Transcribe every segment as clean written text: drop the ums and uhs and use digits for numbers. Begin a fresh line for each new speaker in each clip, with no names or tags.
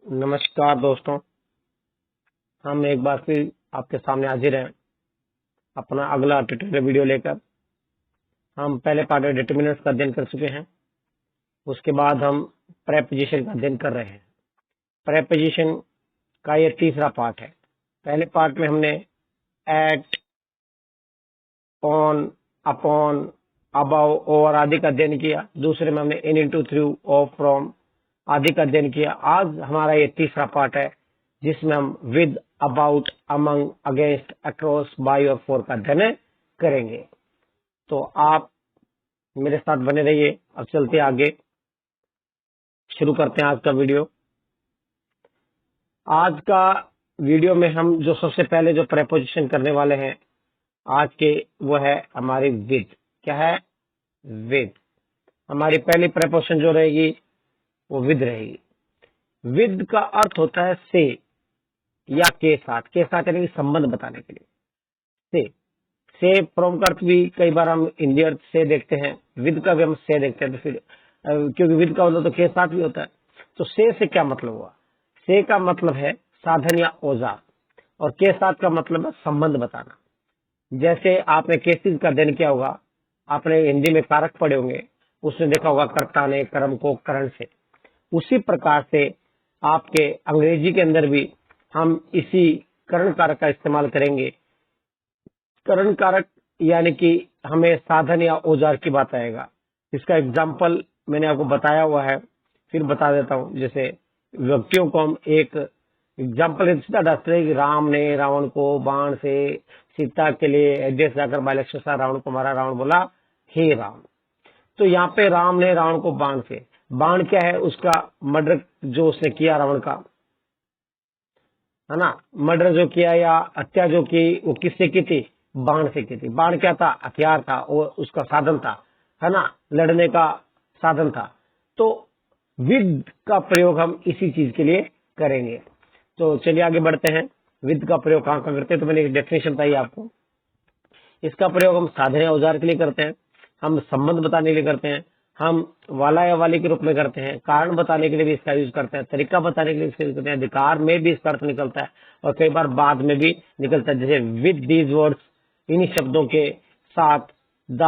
नमस्कार दोस्तों। हम एक बार फिर आपके सामने हाजिर हैं अपना अगला ट्यूटोरियल वीडियो लेकर। हम पहले पार्ट में डिटरमिनेंट्स का अध्ययन कर चुके हैं। उसके बाद हम प्रेपोजिशन का अध्ययन कर रहे हैं। प्रेपोजिशन का ये तीसरा पार्ट है। पहले पार्ट में हमने at, on, upon, about, over आदि का अध्ययन किया। दूसरे में हमने in, into, through, of, from आदि का अध्ययन किया। आज हमारा ये तीसरा पार्ट है जिसमें हम with, about, among, against, across, by और फॉर का अध्ययन करेंगे। तो आप मेरे साथ बने रहिए। अब चलते आगे, शुरू करते हैं आज का वीडियो। आज का वीडियो में हम जो सबसे पहले जो प्रेपोजिशन करने वाले हैं आज के, वो है हमारी विद। क्या है? विद। हमारी पहली प्रेपोजिशन जो रहेगी वो विद रहेगी। विद का अर्थ होता है से या के साथ। के साथ यानी कि संबंध बताने के लिए से फ्रॉम का अर्थ भी कई बार हम हिंदी अर्थ से देखते हैं, विद का भी हम से देखते हैं। तो फिर क्योंकि विद का मतलब तो के साथ भी होता है, तो से क्या मतलब हुआ? से का मतलब है साधन या औजार, और के साथ का मतलब है संबंध बताना। जैसे आपने किस चीज का अध्ययन किया होगा, आपने हिंदी में कारक पढ़े होंगे, उसने देखा होगा कर्ता ने कर्म को करण से। उसी प्रकार से आपके अंग्रेजी के अंदर भी हम इसी करण कारक का इस्तेमाल करेंगे। करण कारक यानी कि हमें साधन या औजार की बात आएगा। इसका एग्जाम्पल मैंने आपको बताया हुआ है, फिर बता देता हूं। जैसे व्यक्तियों को हम एक एग्जाम्पल सीधा डालते हैं कि राम ने रावण को बाण से सीता के लिए एड्रेस जाकर बालकृष्ण रावण को मारा। रावण बोला हे राम। तो यहाँ पे राम ने रावण को बाण से, बाण क्या है? उसका मर्डर जो उसने किया रावण का, है ना, मर्डर जो किया या हत्या जो की, वो किससे की थी? बाण से की थी। बाण क्या था? हथियार था, वो उसका साधन था, है ना, लड़ने का साधन था। तो विद का प्रयोग हम इसी चीज के लिए करेंगे। तो चलिए आगे बढ़ते हैं। विद का प्रयोग कहाँ कहाँ करते हैं? तो मैंने एक डेफिनेशन बताई आपको। इसका प्रयोग हम साधन या औजार के लिए करते हैं, हम संबंध बताने के लिए करते हैं, हम वाला या वाली के रूप में करते हैं, कारण बताने के लिए भी इसका यूज करते हैं, तरीका बताने के लिए इसका यूज करते हैं, अधिकार में भी इसका अर्थ निकलता है और कई बार बाद में भी निकलता है। जैसे विद दीज वर्ड्स, इन्हीं शब्दों के साथ, the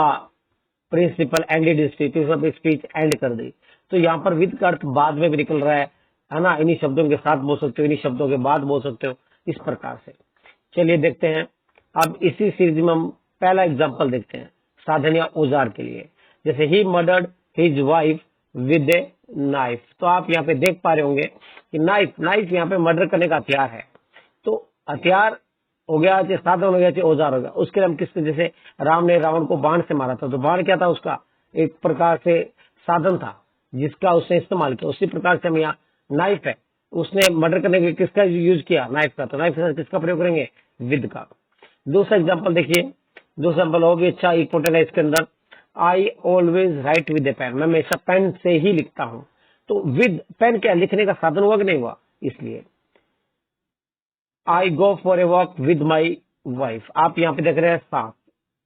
principal ended speech end कर दी। तो यहाँ पर विद का अर्थ बाद में भी निकल रहा है ना। इन्हीं शब्दों के साथ बोल सकते हो, इन्हीं शब्दों के बाद बोल सकते हो, इस प्रकार से। चलिए देखते हैं। अब इसी सीरीज में हम पहला एग्जांपल देखते हैं साधन या औजार के लिए। जैसे he murdered his wife with a knife. तो आप यहाँ पे देख पा रहे होंगे कि नाइफ, नाइफ यहाँ पे मर्डर करने का हथियार है। तो हथियार हो गया, चाहे साधन हो गया, चाहे औजार हो गया। उसके लिए हम किसके, जैसे राम ने रावण को बाण से मारा था, तो बाण क्या था? उसका एक प्रकार से साधन था जिसका उसने इस्तेमाल किया। उसी प्रकार से हम यहाँ नाइफ है, उसने मर्डर करने के लिए किसका यूज किया? नाइफ का। तो नाइफ के साथ किसका प्रयोग करेंगे? विद का। दूसरा एग्जाम्पल देखिए, दूसरा एग्जाम्पल हो भी अच्छा इंपोर्टेंट है इसके अंदर। I always write with a pen. मैं हमेशा पेन से ही लिखता हूं। तो विद पेन क्या लिखने का साधन हुआ कि नहीं हुआ? इसलिए I go for a walk with my wife. आप यहाँ पे देख रहे हैं साथ,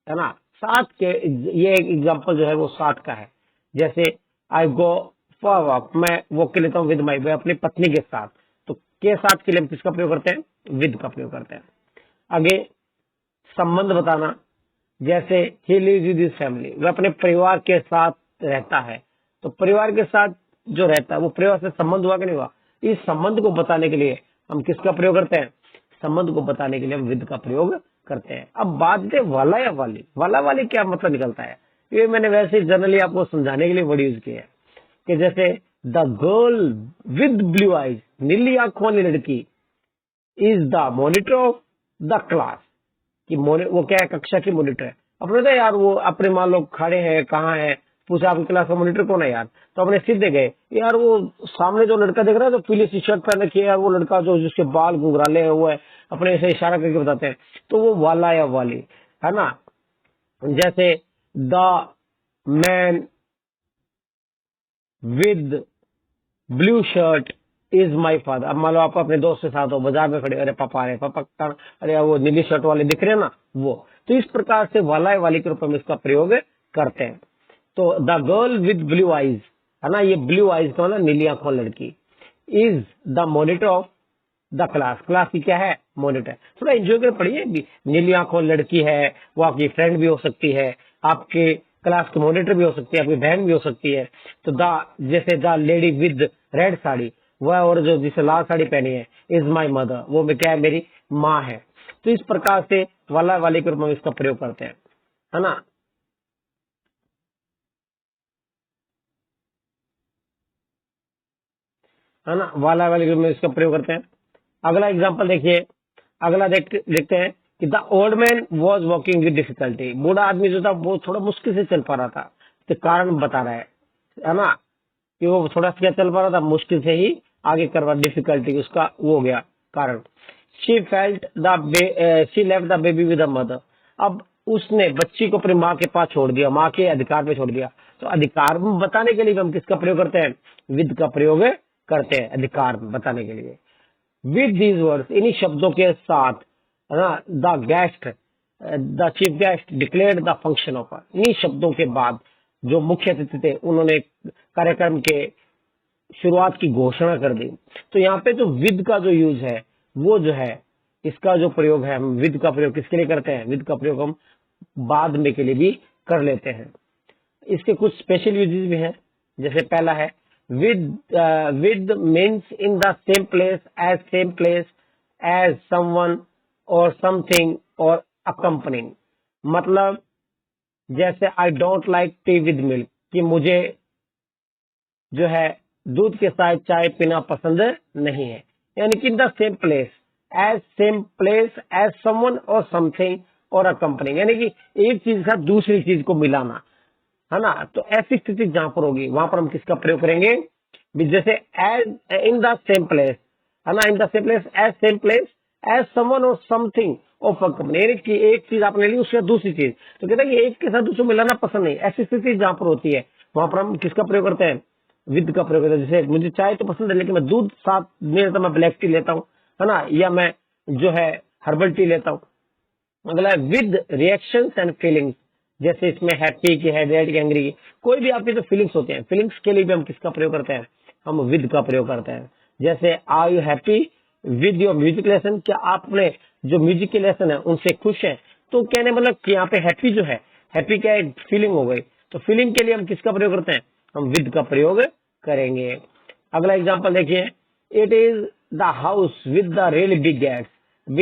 है ना, साथ के, ये एक एग्जाम्पल जो है वो साथ का है। जैसे आई गो फॉर वॉक, मैं वॉक के लेता हूँ विद माई, मैं अपनी पत्नी के साथ। तो के साथ के लिए हम किसका प्रयोग करते हैं? विद का प्रयोग करते हैं। आगे संबंध बताना। जैसे he lives with his family, वह अपने परिवार के साथ रहता है। तो परिवार के साथ जो रहता है वो परिवार से संबंध हुआ कि नहीं हुआ? इस संबंध को बताने के लिए हम किसका प्रयोग करते हैं? संबंध को बताने के लिए हम विद का प्रयोग करते हैं। अब बात है वाला या वाली। वाला वाली क्या मतलब निकलता है? ये मैंने वैसे जनरली आपको समझाने के लिए वर्ड यूज किया है कि जैसे the girl with blue eyes, नीली आंखों वाली लड़की, is the monitor of the class, कि वो क्या है? कक्षा की मॉनिटर है। अपने तो यार वो अपने मान लो खड़े हैं, कहाँ है, पूछा आपकी क्लास का मॉनिटर कौन है यार? तो अपने सीधे गए, यार वो सामने जो लड़का देख रहा है जो पीली सी शर्ट पहन रखी है यार, वो लड़का जो जिसके बाल घुंघराले हुए है, अपने से इशारा करके बताते हैं। तो वो वाला या वाली, है ना। जैसे the man with blue shirt is my father. अब मान लो आप अपने दोस्त के साथ हो, बाजार में खड़े, अरे पापा आ रहे, पापा अरे वो नीली शर्ट वाले दिख रहे हैं ना, वो। तो इस प्रकार से वाला वाली के रूप में इसका प्रयोग करते हैं। तो the girl with blue eyes, है ना, ये ब्लू आईज का मतलब नीली आंखों लड़की। Is the monitor of the class. Class की क्या है? मॉनिटर। थोड़ा एंजॉय कर पढ़िए। नीली आंखों लड़की है, वो आपकी फ्रेंड भी हो सकती है, आपके क्लास के मॉनिटर भी हो सकती है, आपकी बहन भी हो सकती है। तो द, जैसे the lady with red sari, वह और जो जिसे लाल साड़ी पहनी है, इज माई मदर, वो क्या है? मेरी माँ है। तो इस प्रकार से वाला वाले के रूप में इसका प्रयोग करते हैं, है ना। है ना, वाला वाले के रूप में इसका प्रयोग करते हैं। अगला एग्जाम्पल देखिए। अगला देखते हैं कि the old man was walking with difficulty. बूढ़ा आदमी जो था वो थोड़ा मुश्किल से चल पा रहा था। तो कारण बता रहा है ना, कि वो थोड़ा सा क्या चल पा रहा था, मुश्किल से ही आगे करवा, डिफिकल्टी उसका वो हो गया कारण। She felt the she left the baby with the mother. अब उसने बच्ची को अपनी माँ के पास छोड़ दिया, माँ के अधिकार में छोड़ दिया। तो अधिकार बताने के लिए हम किसका प्रयोग करते हैं? विद का प्रयोग करते हैं अधिकार बताने के लिए। विद दीज वर्ड्स, इन्हीं शब्दों के साथ, है ना, the guest, the chief guest declared the function of. इन्हीं शब्दों के बाद जो मुख्य अतिथि थे उन्होंने कार्यक्रम के शुरुआत की घोषणा कर दी। तो यहाँ पे जो विद का जो यूज है, वो जो है इसका जो प्रयोग है, हम विद का प्रयोग किसके लिए करते हैं? विद का प्रयोग हम बाद में के लिए भी कर लेते हैं। इसके कुछ स्पेशल यूजेस भी हैं। जैसे पहला है with. With means in the same place as someone और समथिंग और अकम्पनिंग। मतलब जैसे I don't like tea with milk, कि मुझे जो है दूध के साथ चाय पीना पसंद नहीं है। यानी कि in the same place as someone और समथिंग और अकम्पनिंग, यानी कि एक चीज का दूसरी चीज को मिलाना, है ना। तो ऐसी स्थिति जहां पर होगी वहां पर हम किसका प्रयोग करेंगे? जैसे as in the same place, है ना, in the same place as someone और समथिंग ऑफ अ कंपनी। एक चीज आपने ली, उसके बाद दूसरी चीज, तो कहते हैं कि एक के साथ दूसरे मिलाना पसंद नहीं। ऐसी स्थिति जहां पर होती है वहां पर हम किसका प्रयोग करते हैं? विद का प्रयोग करते हैं। जैसे मुझे चाय तो पसंद है लेकिन मैं दूध साथ में तो मैं ब्लैक टी लेता हूँ, है ना, या मैं जो है हर्बल टी लेता हूँ। अगला है विद रिएक्शंस एंड फीलिंग्स। जैसे इसमें हैप्पी की है, सैड की, एंग्री की, कोई भी आपकी जो फीलिंग्स होते हैं, फीलिंग्स के लिए भी हम किसका प्रयोग करते हैं? हम विद का प्रयोग करते हैं। जैसे are you happy with your music lesson, क्या आपने जो म्यूजिक के लेसन है उनसे खुश हैं? तो कहने मतलब कि यहाँ पे हैप्पी जो है, हैप्पी क्या है? फीलिंग हो गई। तो फीलिंग के लिए हम किसका प्रयोग करते हैं? हम विद का प्रयोग करेंगे। अगला एग्जाम्पल देखिए। It is the house with the really big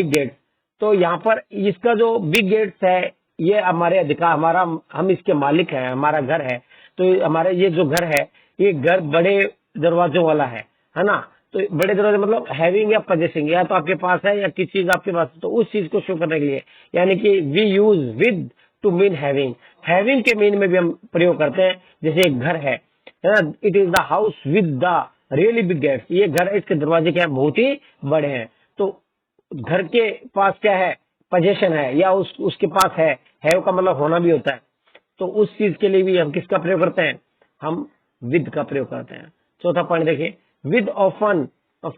gates. तो यहाँ पर इसका जो बिग गेट्स है, ये हमारे अधिकार, हमारा, हम इसके मालिक हैं, हमारा घर है। तो हमारा ये जो घर है, ये घर बड़े दरवाजों वाला है ना। तो बड़े दरवाजे मतलब हैविंग या पजेसिंग, या तो आपके पास है या किसी चीज आपके पास है, तो उस चीज को शो करने के लिए, यानी कि we use with to mean having. Having के मीन में भी हम प्रयोग करते हैं। जैसे एक घर है ना, it is the house with the really big gates, ये घर है, इसके दरवाजे क्या है? बहुत ही बड़े हैं। तो घर के पास क्या है? पोजेशन है, या उसके पास है का मतलब होना भी होता है। तो उस चीज के लिए भी हम किसका प्रयोग करते हैं? हम विद का प्रयोग करते हैं। चौथा पॉइंट देखिए। With often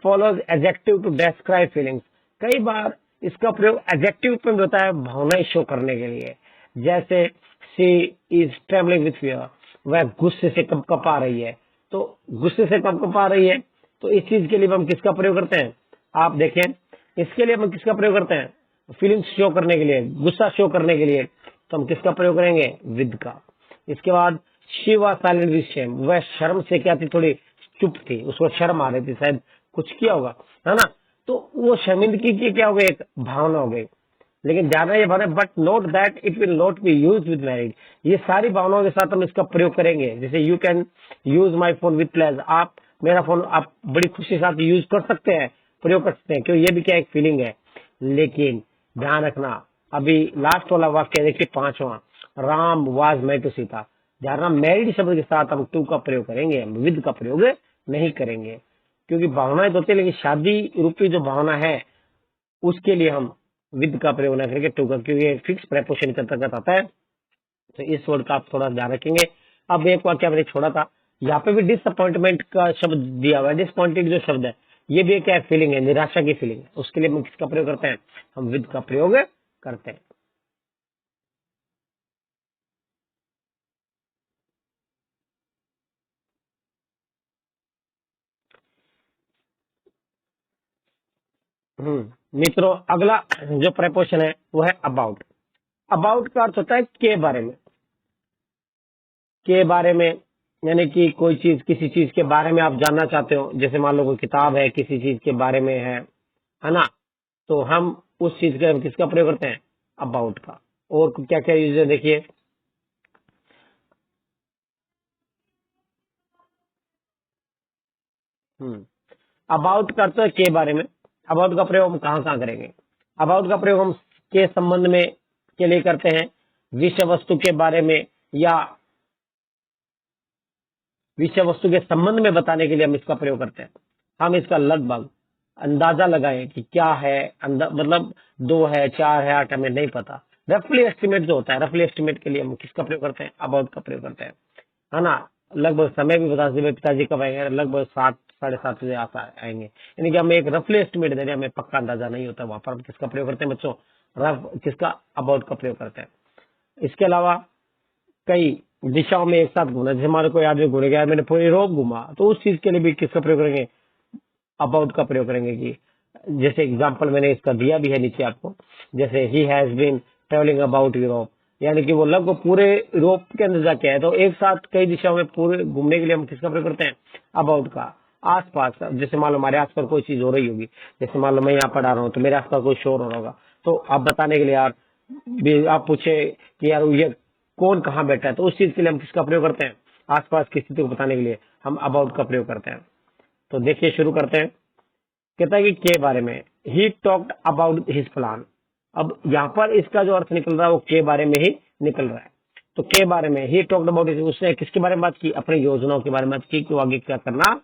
follows adjective to describe feelings. कई बार इसका प्रयोग एडजेक्टिव पे भी होता है, भावनाएं शो करने के लिए। जैसे she is travelling with fear, वह गुस्से से कपा रही है। तो गुस्से से कपा रही है, तो इस चीज के लिए हम किसका प्रयोग करते हैं? आप देखें, इसके लिए हम किसका प्रयोग करते हैं? फीलिंग्स शो करने के लिए, गुस्सा शो करने के लिए, तो हम किसका प्रयोग करेंगे? विद का। इसके बाद she was silent with shame, वह शर्म से क्या थी? थोड़ी चुप थी, उसको शर्म आ रही थी, शायद कुछ किया होगा, है ना। तो वो शर्मिंदगी की क्या हो गई? एक भावना हो गई। लेकिन ज्यादा ये भावना, but note that it will not be use with marriage. ये सारी भावनाओं के साथ हम इसका प्रयोग करेंगे। जैसे you can use my phone with pleasure, आप मेरा फोन आप बड़ी खुशी के साथ यूज कर सकते हैं, प्रयोग कर सकते हैं, क्योंकि ये भी क्या एक फीलिंग है। लेकिन ध्यान रखना, अभी लास्ट वाला वाक्य देखिए, पांचवा, Ram was married to Sita. ध्यान रखना, मैरिड शब्द के साथ हम टू का प्रयोग करेंगे, हम विद का प्रयोग नहीं करेंगे। क्योंकि भावनाएं तो होती है, लेकिन शादी रूपी जो भावना है उसके लिए हम विद का प्रयोग न करके टू का, क्योंकि ये फिक्स प्रेपोजिशन के अंतर्गत आता है। तो इस वर्ड का आप थोड़ा ध्यान रखेंगे। अब एक वाक्य मैंने छोड़ा था, यहाँ पे भी डिसअपॉइंटमेंट का शब्द दिया हुआ है। डिसअपॉइंटेड जो शब्द है, ये भी एक क्या फीलिंग है? निराशा की फीलिंग है। उसके लिए हम किसका प्रयोग करते हैं? हम विद का प्रयोग करते हैं। मित्रों, अगला जो प्रपोशन है वो है अबाउट। अबाउट का अर्थ होता है के बारे में। के बारे में यानी कि कोई चीज, किसी चीज के बारे में आप जानना चाहते हो, जैसे मान लो कोई किताब है किसी चीज के बारे में है ना, तो हम उस चीज का किसका प्रयोग करते हैं? अबाउट का। और क्या क्या यूज है देखिए, अबाउट का अर्थ है के बारे में। अबाउट का प्रयोग हम कहाँ कहाँ करेंगे? अबाउट का प्रयोग हम के संबंध में के लिए करते हैं, विषय वस्तु के बारे में या विषय वस्तु के संबंध में बताने के लिए हम इसका प्रयोग करते हैं। हम इसका लगभग अंदाजा लगाएं कि क्या है, मतलब 2 है, 4 है, 8, हमें नहीं पता। रफली एस्टिमेट जो होता है, रफली एस्टिमेट के लिए हम किसका प्रयोग करते हैं? अबाउट का प्रयोग करते हैं, है ना। लगभग समय भी बता सकते, पिताजी कब आएंगे, लगभग 7, 7:30 बजे आएंगे, यानी कि हमें एक रफली एस्टिमेट दे रहे हैं, हमें पक्का अंदाजा नहीं होता। वहां पर हम किसका प्रयोग करते हैं बच्चों? रफ किसका? अबाउट का प्रयोग करते हैं। इसके अलावा कई दिशाओं में एक साथ घूमना, जैसे हमारे कोई आदमी घूम गया, मैंने पूरी यूरोप घूमा, तो उस चीज के लिए भी किसका प्रयोग करेंगे? अबाउट का प्रयोग करेंगे। कि जैसे एग्जांपल मैंने इसका दिया भी है नीचे आपको, जैसे he has been travelling about Europe, यानी कि वो लगभग पूरे यूरोप के अंदर जाके है। तो एक साथ कई दिशाओं में पूरे घूमने के लिए हम किसका प्रयोग करते हैं? अबाउट का। आसपास, जैसे मान लो हमारे आसपास कोई चीज हो रही होगी, जैसे मान लो मैं यहाँ पढ़ा रहा हूँ तो मेरे आसपास कोई शोर हो रहा होगा, तो आप बताने के लिए यार आप पूछे कि यार ये कौन कहाँ बैठा है, तो उस चीज के लिए हम किसका प्रयोग करते हैं? आसपास की स्थिति को बताने के लिए हम अबाउट का प्रयोग करते हैं। तो देखिए शुरू करते हैं। कहता है कि के बारे में, he talked about his plan. अब यहाँ पर इसका जो अर्थ निकल रहा है वो के बारे में ही निकल रहा है। तो के बारे में, ही टॉक्ड अबाउट, उसने किसके बारे में बात की? अपनी योजनाओं के बारे में बात की कि वो आगे क्या करना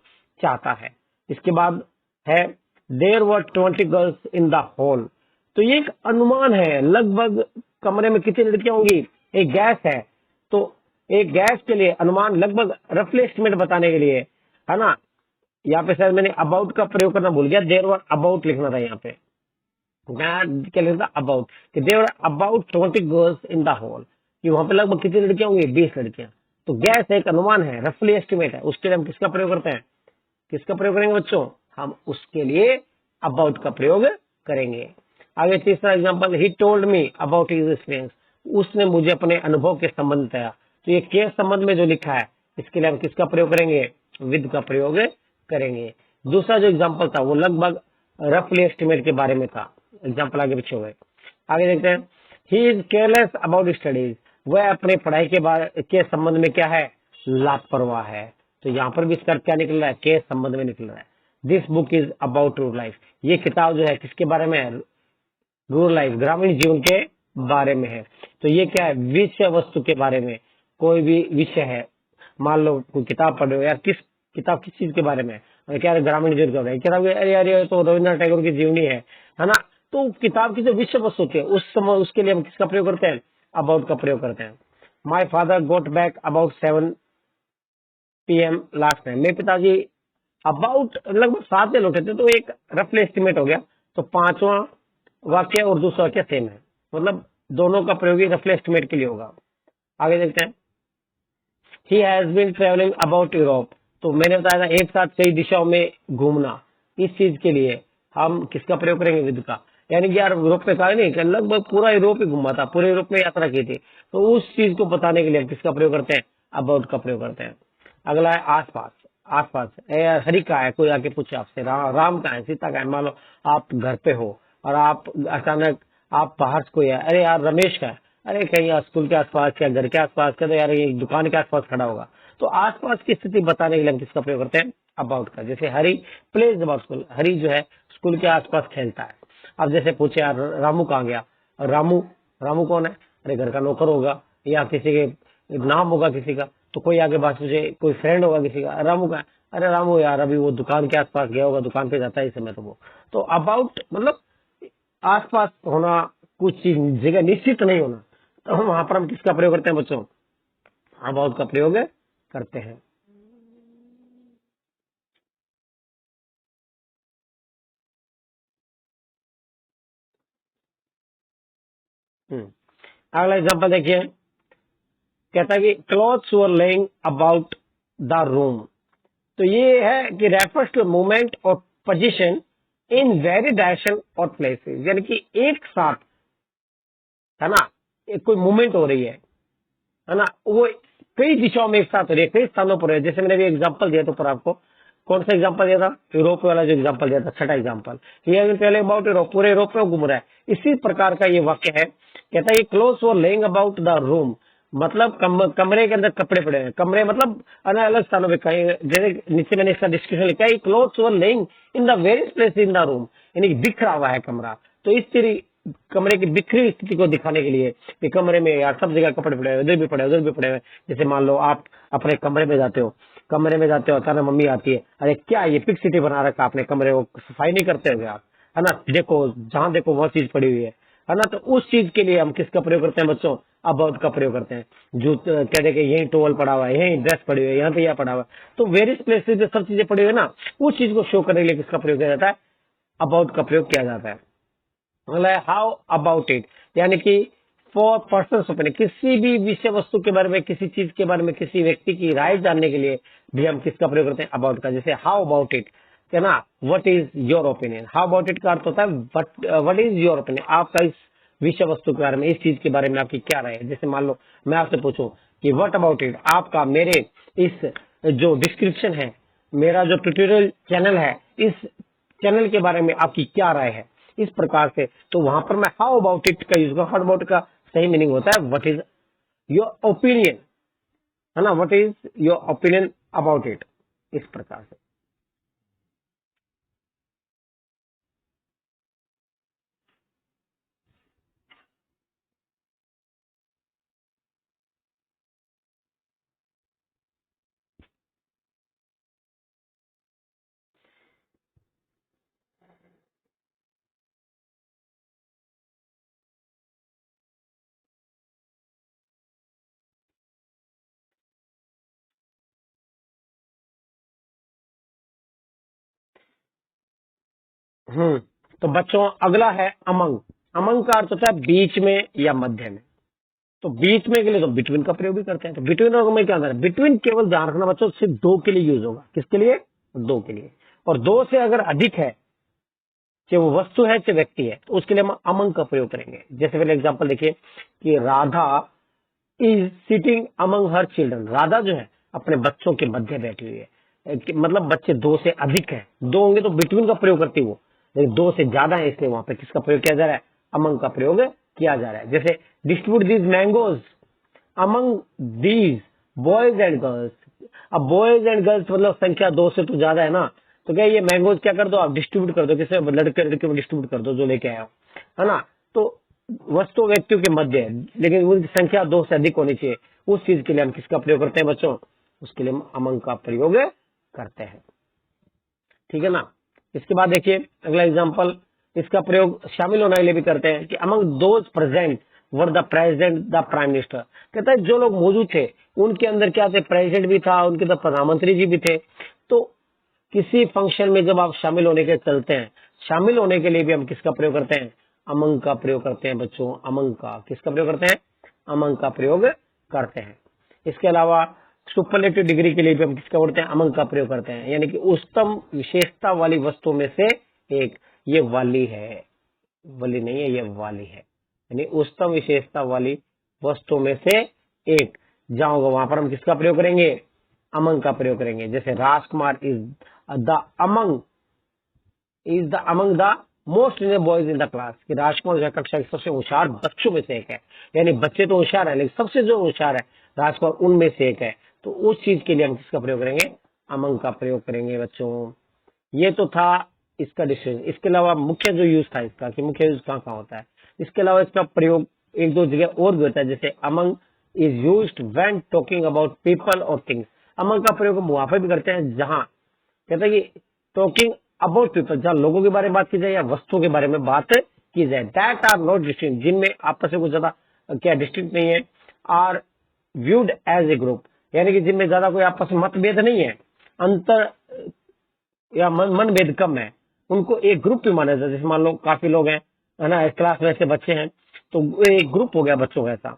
चाहता है। इसके बाद है there were 20 girls in the hall. तो ये एक अनुमान है, लगभग कमरे में कितनी लड़कियां होंगी? एक गैस है, तो एक गैस के लिए अनुमान, लगभग रफली एस्टिमेट बताने के लिए, है ना। यहाँ पे शायद मैंने अबाउट का प्रयोग करना भूल गया, देयर वर अबाउट लिखना था यहाँ पे। क्या लिखना था? अबाउट, कि there were about 20 girls in the hall, कि वहां पे लगभग कितनी लड़कियां होंगी? 20 लड़कियां। तो गैस एक अनुमान है, रफली एस्टिमेट है, उसके लिए हम किसका प्रयोग करते हैं? किसका प्रयोग करेंगे बच्चों? हम उसके लिए अबाउट का प्रयोग करेंगे। आगे तीसरा example, he told me about his experience, उसने मुझे अपने अनुभव के संबंध बताया। तो ये के संबंध में जो लिखा है, इसके लिए हम किसका प्रयोग करेंगे? विद का प्रयोग करेंगे। दूसरा जो एग्जांपल था वो लगभग रफली एस्टिमेट के बारे में था। एग्जांपल आगे पीछे हो गए। आगे देखते हैं, he is careless about studies, वह अपने पढ़ाई के बारे के संबंध में क्या है? लापरवाह है। तो यहाँ पर भी इसका क्या निकल रहा है? के संबंध में निकल रहा है। This book is about rural life, ये किताब जो है किसके बारे में है? रूरल लाइफ, ग्रामीण जीवन के बारे में है। तो ये क्या है? विषय वस्तु के बारे में। कोई भी विषय है, मान लो कोई किताब पढ़ रहे हो यार, किताब किस चीज के बारे में है? क्या है? ग्रामीण जीवन के बारे में। किताब, अरे यार ये तो रविन्द्रनाथ टैगोर की जीवनी है ना। तो किताब की जो विषय वस्तु होती है उस समय, उसके लिए हम किसका प्रयोग करते हैं? अबाउट का प्रयोग करते हैं। My father got back about 7 PM last time, मेरे पिताजी अबाउट लगभग 7 बजे लौटे थे। तो एक रफली एस्टिमेट हो गया। तो पांचवा वाक्य और दूसरा वाक्य सेम है, मतलब दोनों का प्रयोग रफली एस्टिमेट के लिए होगा। आगे देखते हैं, he has been travelling about Europe, तो मैंने बताया था एक साथ कई दिशाओं में घूमना, इस चीज के लिए हम किसका प्रयोग करेंगे? विद का। यानी कि यार यूरोप में कहा नहीं कि लगभग पूरा यूरोप ही घूमा था, पूरे यूरोप में यात्रा की थी, तो उस चीज को बताने के लिए हम किसका प्रयोग करते हैं? अबाउट का प्रयोग करते हैं। अगला है आसपास। आसपास हरि का है, कोई आके पूछे आपसे राम का है, सीता का है। मान लो आप घर पे हो और आप अचानक आप बाहर से कोई है, अरे यार रमेश का है, अरे कहीं स्कूल के आसपास या घर के आसपास का, तो यार ये दुकान के आसपास खड़ा होगा। तो आसपास की स्थिति बताने के लिए हम किसका प्रयोग करते हैं? अबाउट का। जैसे हरी प्लेज अबाउट स्कूल, हरी जो है स्कूल के आसपास खेलता है। अब जैसे पूछे यार रामू कहाँ गया, रामू, रामू कौन है? अरे घर का नौकर होगा या किसी के नाम होगा किसी का। तो कोई आगे बात पूछे, कोई फ्रेंड होगा किसी का, रामू का, अरे रामू यार अभी वो दुकान के आसपास गया होगा, दुकान पे जाता है इस समय। तो वो तो अबाउट मतलब आसपास होना, कुछ चीज जगह निश्चित नहीं होना। तो हम वहां पर हम किसका प्रयोग करते हैं बच्चों? अबाउट का प्रयोग करते हैं। अगला एग्जांपल देखिए, कहता है कि clothes were laying about the room. तो ये है कि रेफर्स टू मूवमेंट और पोजीशन इन वेरी डायरेक्शन और प्लेसेस, यानी कि एक साथ, है ना, एक कोई मूवमेंट हो रही है ना, वो कई दिशाओं में एक साथ हो रही है, कई स्थानों पर है। जैसे मैंने अभी एग्जांपल दिया था पर आपको, कौन सा एग्जांपल दिया था, यूरोप वाला जो एग्जांपल दिया था, छठा एग्जांपल, ये पहले अबाउट यूरोप, पूरे यूरोप में घूम रहा है। इसी प्रकार का ये वाक्य है, कहता है clothes were laying about the room, मतलब कमरे के अंदर कपड़े पड़े हैं, कमरे मतलब अलग अलग स्थानों पे, कहीं जैसे नीचे मैंने इसका डिस्क्रिप्शन लिखा है, clothes were laying in the various place in the room, यानी कि बिखरा हुआ है कमरा। तो इस तरह कमरे की बिखरी स्थिति को दिखाने के लिए कि कमरे में यार सब जगह कपड़े पड़े हुए, इधर भी पड़े उधर भी पड़े हुए। जैसे मान लो आप अपने कमरे में जाते हो, कमरे में जाते हो, अचानक मम्मी आती है, अरे क्या ये पिक सिटी बना रखा आपने कमरे को, सफाई नहीं करते हो आप, है ना, देखो जहां देखो वो चीज पड़ी हुई है ना। तो उस चीज के लिए हम किसका प्रयोग करते हैं बच्चों, अबाउट का प्रयोग करते हैं। जो कहते कि यही टोवल पड़ा हुआ है, यही ड्रेस पड़ी हुई है, यहाँ पे यह पड़ा हुआ है, तो वेरियस प्लेसेस जो सब चीजें पड़ी हुई है ना, उस चीज को शो करने के लिए किसका प्रयोग किया जाता है, अबाउट का प्रयोग किया जाता है। मतलब हाउ अबाउट इट, यानी कि फॉर पर्सन ओपिनियन, किसी भी विषय वस्तु के बारे में, किसी चीज के बारे में, किसी व्यक्ति की राय जानने के लिए भी हम किसका प्रयोग करते हैं, अबाउट का। जैसे हाउ अबाउट इट, है ना, what is your opinion. How about it का अर्थ होता है व्हाट इज योर ओपिनियन, आपका इस विषय वस्तु के बारे में, इस चीज के बारे में आपकी क्या राय है। जैसे मान लो मैं आपसे पूछूं कि व्हाट अबाउट इट, आपका मेरे इस जो डिस्क्रिप्शन है, मेरा जो ट्यूटोरियल चैनल है, इस चैनल के बारे में आपकी क्या राय है, इस प्रकार से। तो वहां पर मैं हाउ अबाउट इट का यूज करूँ। हाउ अबाउट का सही मीनिंग होता है व्हाट इज योर ओपिनियन, है ना, what is your opinion about it, इस प्रकार से। तो बच्चों अगला है अमंग। अमंग का अर्थ होता है बीच में या मध्य में। तो बीच में के लिए तो बिटवीन का प्रयोग भी करते हैं। तो बिटवीन और में क्या अंतर है, बिटवीन केवल ध्यान रखना बच्चों सिर्फ दो के लिए यूज होगा। किसके लिए, दो के लिए। और दो से अगर अधिक है, चाहे वो वस्तु है चाहे व्यक्ति है, तो उसके लिए हम अमंग का प्रयोग करेंगे। जैसे पहले एग्जाम्पल देखिए कि Radha is sitting among her children, Radha जो है अपने बच्चों के मध्य बैठी हुई है। मतलब बच्चे दो से अधिक है, दो होंगे तो बिटवीन का प्रयोग करती वो, लेकिन दो से ज्यादा है इसलिए वहां पे किसका प्रयोग किया जा रहा है, अमंग का प्रयोग किया जा रहा है। जैसे distribute these mangoes among these boys and girls. अब बॉयज एंड गर्ल्स मतलब संख्या दो से तो ज्यादा है ना, तो क्या ये मैंगोज क्या कर दो, आप डिस्ट्रीब्यूट कर दो, किसी लड़के लड़के को डिस्ट्रीब्यूट कर दो जो लेके आया हो, है ना। तो वस्तु व्यक्तियों के मध्य है, लेकिन उनकी संख्या दो से अधिक होनी चाहिए। उस चीज के लिए हम किसका प्रयोग करते हैं बच्चों, उसके लिए हम अमंग का प्रयोग करते हैं। ठीक है ना। इसके बाद देखिए अगला एग्जांपल, इसका प्रयोग शामिल होने के लिए भी करते हैं कि among those present were the president the prime minister. कहता है जो लोग मौजूद थे उनके अंदर क्या थे, प्रेसिडेंट भी था, उनके अंदर प्रधानमंत्री जी भी थे। तो किसी फंक्शन में जब आप शामिल होने के चलते हैं, शामिल होने के लिए भी हम किसका प्रयोग करते हैं, अमंग का प्रयोग करते हैं बच्चों। अमंग का किसका प्रयोग करते हैं, अमंग का प्रयोग करते हैं। इसके अलावा सुपरलेटिव डिग्री के लिए भी हम किसका करते हैं, अमंग का प्रयोग करते हैं। यानी कि उच्चतम विशेषता वाली वस्तु में से एक, ये वाली है, वाली नहीं है, ये वाली है, यानी उच्चतम विशेषता वाली वस्तु में से एक जहां होगा वहां पर हम किसका प्रयोग करेंगे, अमंग का प्रयोग करेंगे। जैसे Rajkumar is the among the most in boys in the class, कि राजकुमार जो है कक्षा के सबसे होशियार बच्चों में से एक है। यानी बच्चे तो होशियार है लेकिन सबसे जो होशियार है राजकुमार उनमें से एक है। तो उस चीज के लिए हम किसका प्रयोग करेंगे, अमंग का प्रयोग करेंगे बच्चों। ये तो था इसका डिसीजन। इसके अलावा मुख्य जो यूज था इसका, कि मुख्य यूज कहाँ कहाँ होता है, इसके अलावा इसका प्रयोग एक दो जगह और भी होता है। जैसे among is used when talking about people और थिंग्स। अमंग का प्रयोग हम वहां पर भी करते हैं जहां कहते हैं कि टॉकिंग अबाउट पीपल, जहां लोगों के बारे में बात की जाए या वस्तुओं के बारे में बात की जाए। दैट आर नॉट डिस्टिंक्ट, जिनमें आपस में कुछ ज्यादा क्या डिस्टिंक्ट नहीं है। Are viewed as a group, यानी कि जिनमें ज्यादा कोई आपस में मतभेद नहीं है, अंतर या मनभेद कम है, उनको एक ग्रुप भी माना जाता है। जैसे मान लो काफी लोग हैं, है ना, इस क्लास में ऐसे बच्चे हैं तो एक ग्रुप हो गया बच्चों का ऐसा,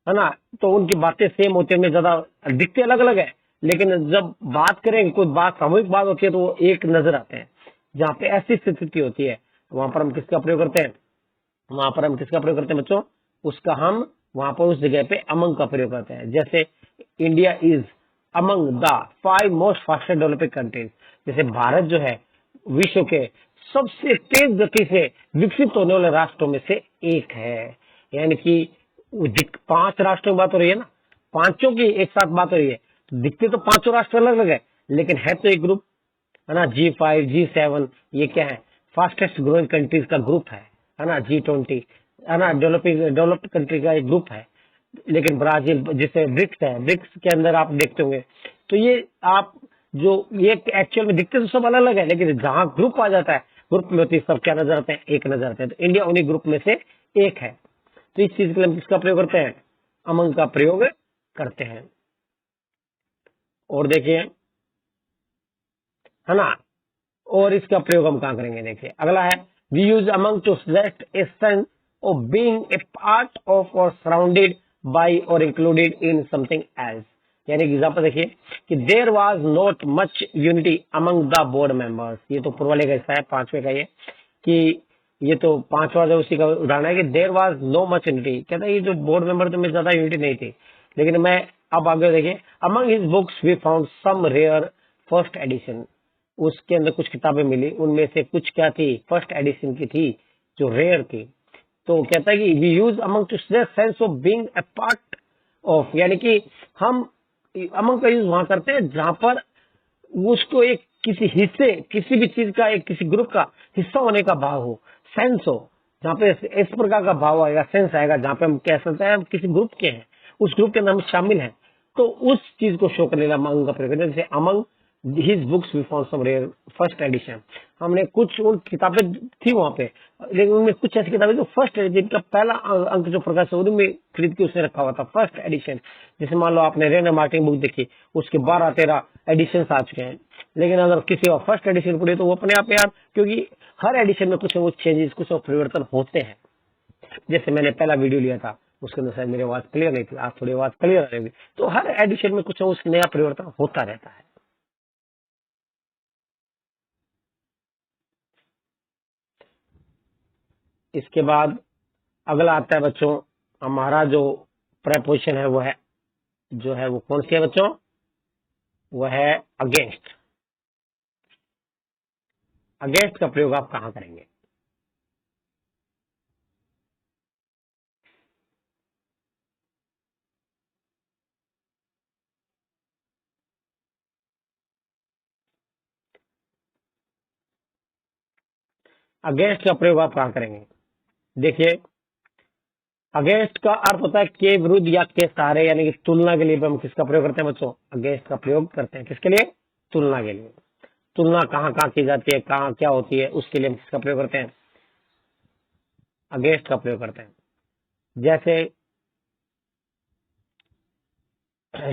है ना। तो उनकी बातें सेम होती है, ज्यादा दिखते अलग अलग है, लेकिन जब बात करें, कोई बात सामूहिक बात होती है तो वो एक नजर आते हैं। जहाँ पे ऐसी स्थिति होती है वहां पर हम किसका प्रयोग करते हैं, वहां पर हम किसका प्रयोग करते हैं बच्चों, उसका हम वहां पर उस जगह पे अमंग का प्रयोग करते हैं। जैसे India is among the 5 most fastest developing countries, जैसे भारत जो है विश्व के सबसे तेज गति से विकसित होने वाले राष्ट्रों में से एक है। यानी कि 5 राष्ट्रों की बात हो रही है ना, पांचों की एक साथ बात हो रही है, तो दिखते तो पांचों राष्ट्र अलग अलग है, लेकिन है तो एक ग्रुप, है ना। G5 G7 ये क्या है, फास्टेस्ट ग्रोइंग कंट्रीज का ग्रुप है ना। G20 है ना, डेवलप्ड कंट्री का एक ग्रुप है। लेकिन ब्राजील जिसे ब्रिक्स है, ब्रिक्स के अंदर आप देखते होंगे, तो ये आप जो ये एक्चुअल में दिखते तो सब अलग अलग है, लेकिन जहां ग्रुप आ जाता है, ग्रुप में होती है सब क्या नजर आते हैं, एक नजर आते हैं। तो इंडिया उन्हीं ग्रुप में से एक है। तो इस चीज के लिए हम किसका प्रयोग करते हैं, अमंग का प्रयोग करते हैं। और देखिए, है ना, और इसका प्रयोग हम कहाँ करेंगे, देखिए अगला है we use among to suggest a sense of being a part of और सराउंडेड बाय और इंक्लूडेड इन समथिंग एल्स। यानी कि एग्जाम्पल देखिए कि there was not much unity among the board members. ये तो पूर्व वाले का हिस्सा है, 5वें का ये, कि ये तो 5वां जो उसी का उदाहरण है कि there was no much unity. कहता है ये जो बोर्ड मेंबर तो में ज्यादा यूनिटी नहीं थी, लेकिन मैं अब आगे देखिए among his books we found some rare first edition. उसके अंदर कुछ किताबें मिली, उनमें से कुछ क्या थी, फर्स्ट एडिशन की थी, जो रेयर थी। तो कहता है कि we use among to sense of being a part of, यानी कि हम अमंग का यूज वहां करते हैं जहां पर उसको एक किसी हिस्से, किसी भी चीज का, एक किसी ग्रुप का हिस्सा होने का भाव हो, सेंस हो, जहाँ पे इस प्रकार का भाव आएगा, सेंस आएगा, जहाँ पे हम कह सकते हैं हम किसी ग्रुप के हैं, उस ग्रुप के अंदर हम शामिल हैं, तो उस चीज को शो करने अमंग का प्रयोग करते हैं। जैसे among his books we found some rare first edition, हमने कुछ उन किताबें थी वहां पे, लेकिन उनमें कुछ ऐसी किताबें जो फर्स्ट एडिशन का पहला अंक जो प्रकाश है में खरीद के उसने रखा हुआ था, फर्स्ट एडिशन। जैसे मान लो आपने रेना मार्टिन बुक देखी, उसके 12-13 एडिशन आ चुके हैं, लेकिन अगर किसी और फर्स्ट एडिशन पढ़ी तो वो अपने आप यार, क्योंकि हर एडिशन में कुछ न कुछ चेंजेस, कुछ परिवर्तन होते हैं। जैसे मैंने पहला वीडियो लिया था, उसके अंदर शायद मेरी आवाज क्लियर नहीं थी, आज थोड़ी आवाज क्लियर रहेगी। तो हर एडिशन में कुछ न कुछ नया परिवर्तन होता रहता है। इसके बाद अगला आता है बच्चों, हमारा जो प्रेपोजिशन है वो है, जो है वो कौन सी है बच्चों, वो है अगेंस्ट। अगेंस्ट का प्रयोग आप कहां करेंगे, अगेंस्ट का प्रयोग आप कहां करेंगे। देखिए अगेंस्ट का अर्थ होता है के विरुद्ध या के सहारे, यानी कि तुलना के लिए हम किसका प्रयोग करते हैं बच्चों, अगेंस्ट का प्रयोग करते हैं। किसके लिए, तुलना के लिए। तुलना कहाँ कहाँ की जाती है, कहाँ क्या होती है, उसके लिए हम किसका प्रयोग करते हैं, अगेंस्ट का प्रयोग करते हैं। जैसे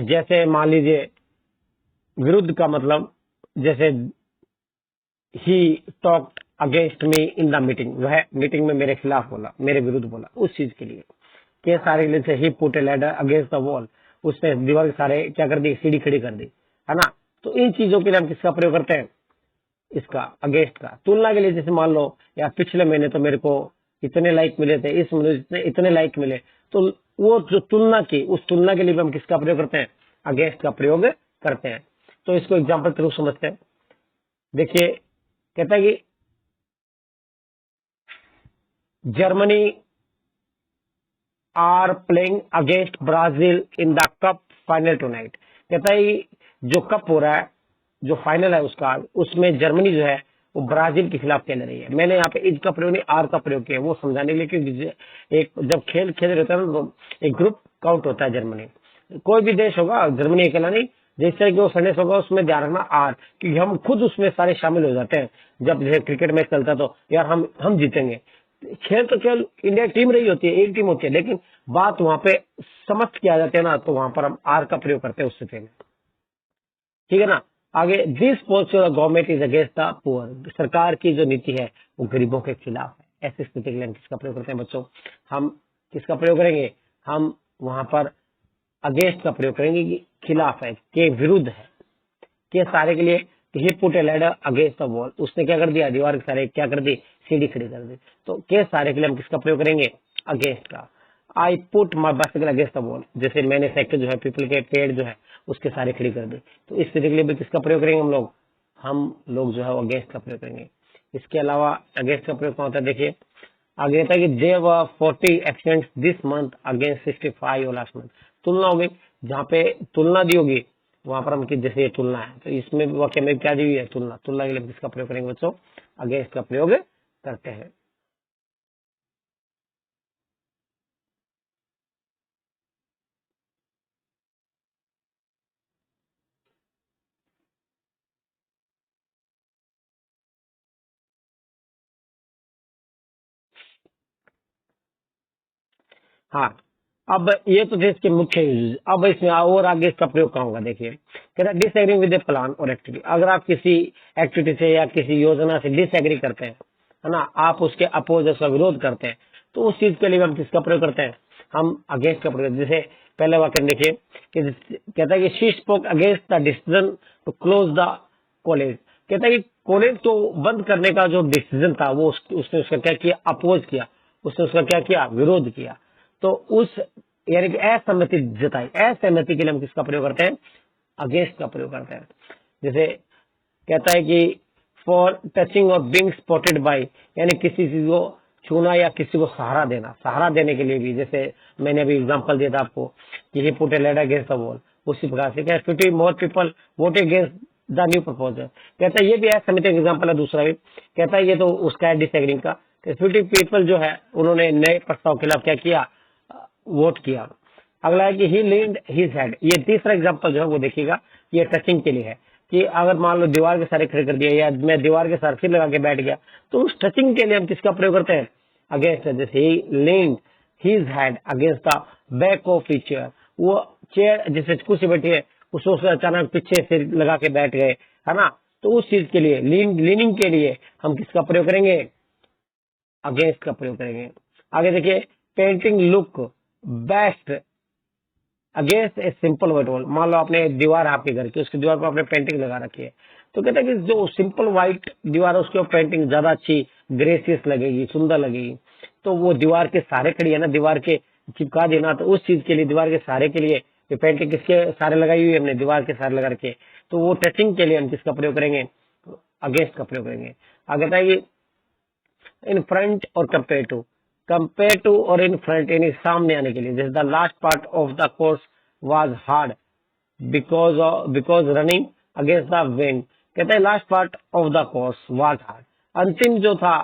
जैसे मान लीजिए विरुद्ध का मतलब, जैसे he talked against me in the meeting, वह मीटिंग में मेरे खिलाफ बोला, मेरे विरुद्ध बोला, उस चीज के लिए। के सारे के लिए से he put a ladder against the wall, उसने दीवार के सारे क्या कर दी, सीढ़ी खड़ी कर दी, है ना। तो इन चीजों के लिए हम किसका प्रयोग करते हैं, इसका अगेंस्ट का। तुलना के लिए जैसे मान लो यार पिछले महीने तो मेरे को इतने लाइक मिले थे, इस महीने इतने लाइक मिले, तो वो जो तुलना की, उस तुलना के लिए भी हम किसका प्रयोग करते हैं, अगेंस्ट का प्रयोग करते हैं। तो इसको एग्जाम्पल के रूप समझते हैं। देखिए कहता है कि Germany are playing against Brazil in the cup final tonight. कहता है जो कप हो रहा है, जो फाइनल है उसका, उसमें जर्मनी जो है वो ब्राजील के खिलाफ खेल रही है। मैंने यहाँ पे इज का प्रयोग नहीं आर का प्रयोग किया, वो समझाने के लिए, क्योंकि एक जब खेल खेल रहे होता है ना, तो एक ग्रुप काउंट होता है। जर्मनी कोई भी देश होगा, जर्मनी अकेला नहीं, जिस तरह की वो संदेश होगा उसमें ध्यान रखना आर, क्योंकि हम खुद उसमें सारे शामिल हो जाते हैं। जब जैसे क्रिकेट मैच चलता है तो यार हम जीतेंगे, खेल तो केवल इंडिया टीम रही होती है, एक टीम होती है, लेकिन बात वहां पे समझ के आ जाते हैं ना, तो वहां पर हम आर का प्रयोग करते हैं उस स्थिति में, ठीक है ना। आगे this policy government is against the poor, सरकार की जो नीति है वो गरीबों के खिलाफ है। ऐसी स्थिति के लिए हम किसका प्रयोग करते हैं बच्चों, हम किसका प्रयोग करेंगे, हम वहां पर अगेंस्ट का प्रयोग करेंगे कि खिलाफ है, के विरुद्ध है। के सारे के लिए कि he put a ladder against the wall, उसने क्या कर दिया, दीवार के सारे क्या कर दी, सीढ़ी खड़ी कर दी। तो के सारे के लिए हम किसका प्रयोग करेंगे, अगेंस्ट का। I put my bicycle against the wall, जैसे मैंने साइकिल जो है पीपल के पेड़ जो है उसके सारे खड़ी कर दी। तो इस तरीके के लिए भी किसका प्रयोग करेंगे हम लोग जो है वो अगेंस्ट का प्रयोग करेंगे। इसके अलावा अगेंस्ट का प्रयोग कौन होता है, देखिए आगे रहता है कि there were 40 accidents this month against 65 last month. तुलना हो गई, जहाँ पे तुलना दी होगी वहां पर हम कि जैसे ये तुलना है, तो इसमें वाक्य में क्या दी हुई है, तुलना। तुलना के लिए किसका प्रयोग करेंगे बच्चों, अगेंस्ट का प्रयोग करते हैं। हाँ, अब ये तो थे इसके मुख्य यूज। अब इसमें और आगे इसका प्रयोग कहाँ होगा, देखिए कहता है डिसएग्रीइंग विद ए प्लान और एक्टिविटी। अगर आप किसी एक्टिविटी से या किसी योजना से डिसएग्री करते हैं, है ना, आप उसके अपोज, उसका विरोध करते हैं, तो उस चीज के लिए हम किसका प्रयोग करते हैं, हम अगेंस्ट का प्रयोग। जैसे पहले वाक्य देखिए कि कहता है कि she spoke against the decision to close the college. कहता है कि कॉलेज को बंद करने का जो डिसीजन था वो उसने उसका क्या किया, अपोज किया, उसने उसका क्या किया, विरोध किया। तो उस यानी कि असहमति जताई, असहमति के लिए हम किसका प्रयोग करते हैं, अगेंस्ट का प्रयोग करते हैं। जैसे कहता है कि फॉर टचिंग और बीइंग स्पॉटेड बाय, यानी किसी चीज को छूना या किसी को सहारा देना, सहारा देने के लिए भी, जैसे मैंने अभी एग्जांपल दिया था आपको कि he put a ladder against the wall, उसी प्रकार से क्या 50 more people vote against the new proposal. कहता है ये भी असहमति का एग्जाम्पल है। दूसरा भी कहता है ये तो उसका है डिसएग्रीइंग का, 50 पीपल जो है उन्होंने नए प्रस्ताव के खिलाफ क्या किया, वोट किया। अगला है कि ही लीन्ड हिज हेड। ये तीसरा एग्जांपल जो है वो देखिएगा, ये टचिंग के लिए है कि अगर मान लो दीवार के सारे खड़े कर दिया या मैं दीवार के सारे सिर लगा के बैठ गया, तो उस टचिंग के लिए हम किसका प्रयोग करते हैं, अगेंस्ट। जैसे he leaned his head against the back of his chair, वो चेयर जैसे कुर्सी बैठी है उसको अचानक पीछे सिर लगा के बैठ गए, है ना, तो उस चीज के लिए लीनिंग के लिए हम किसका प्रयोग करेंगे, अगेंस्ट का प्रयोग करेंगे। आगे देखिए painting look best against a simple white wall. मान लो आपने दीवार है आपके घर की, उसकी दीवार पर आपने पेंटिंग लगा रखी है, तो कहते हैं कि जो सिंपल व्हाइट दीवार है उसके ऊपर पेंटिंग ज्यादा अच्छी ग्रेसियस लगेगी, सुंदर लगेगी। तो वो दीवार के सहारे खड़ी है ना, दीवार के चिपका देना, तो उस चीज के लिए दीवार के सहारे के लिए पेंटिंग किसके सहारे लगाई हुई है, हमने दीवार के सहारे लगा रखे, तो वो टचिंग के लिए हम किसका प्रयोग करेंगे, अगेंस्ट का प्रयोग करेंगे। आगे बताइए इन फ्रंट और कंपेयर टू और इन फ्रंट यानी सामने आने के लिए। जैसे the last part of the course was hard because running against the wind. कहते हैं last part of the course was hard, अंतिम जो था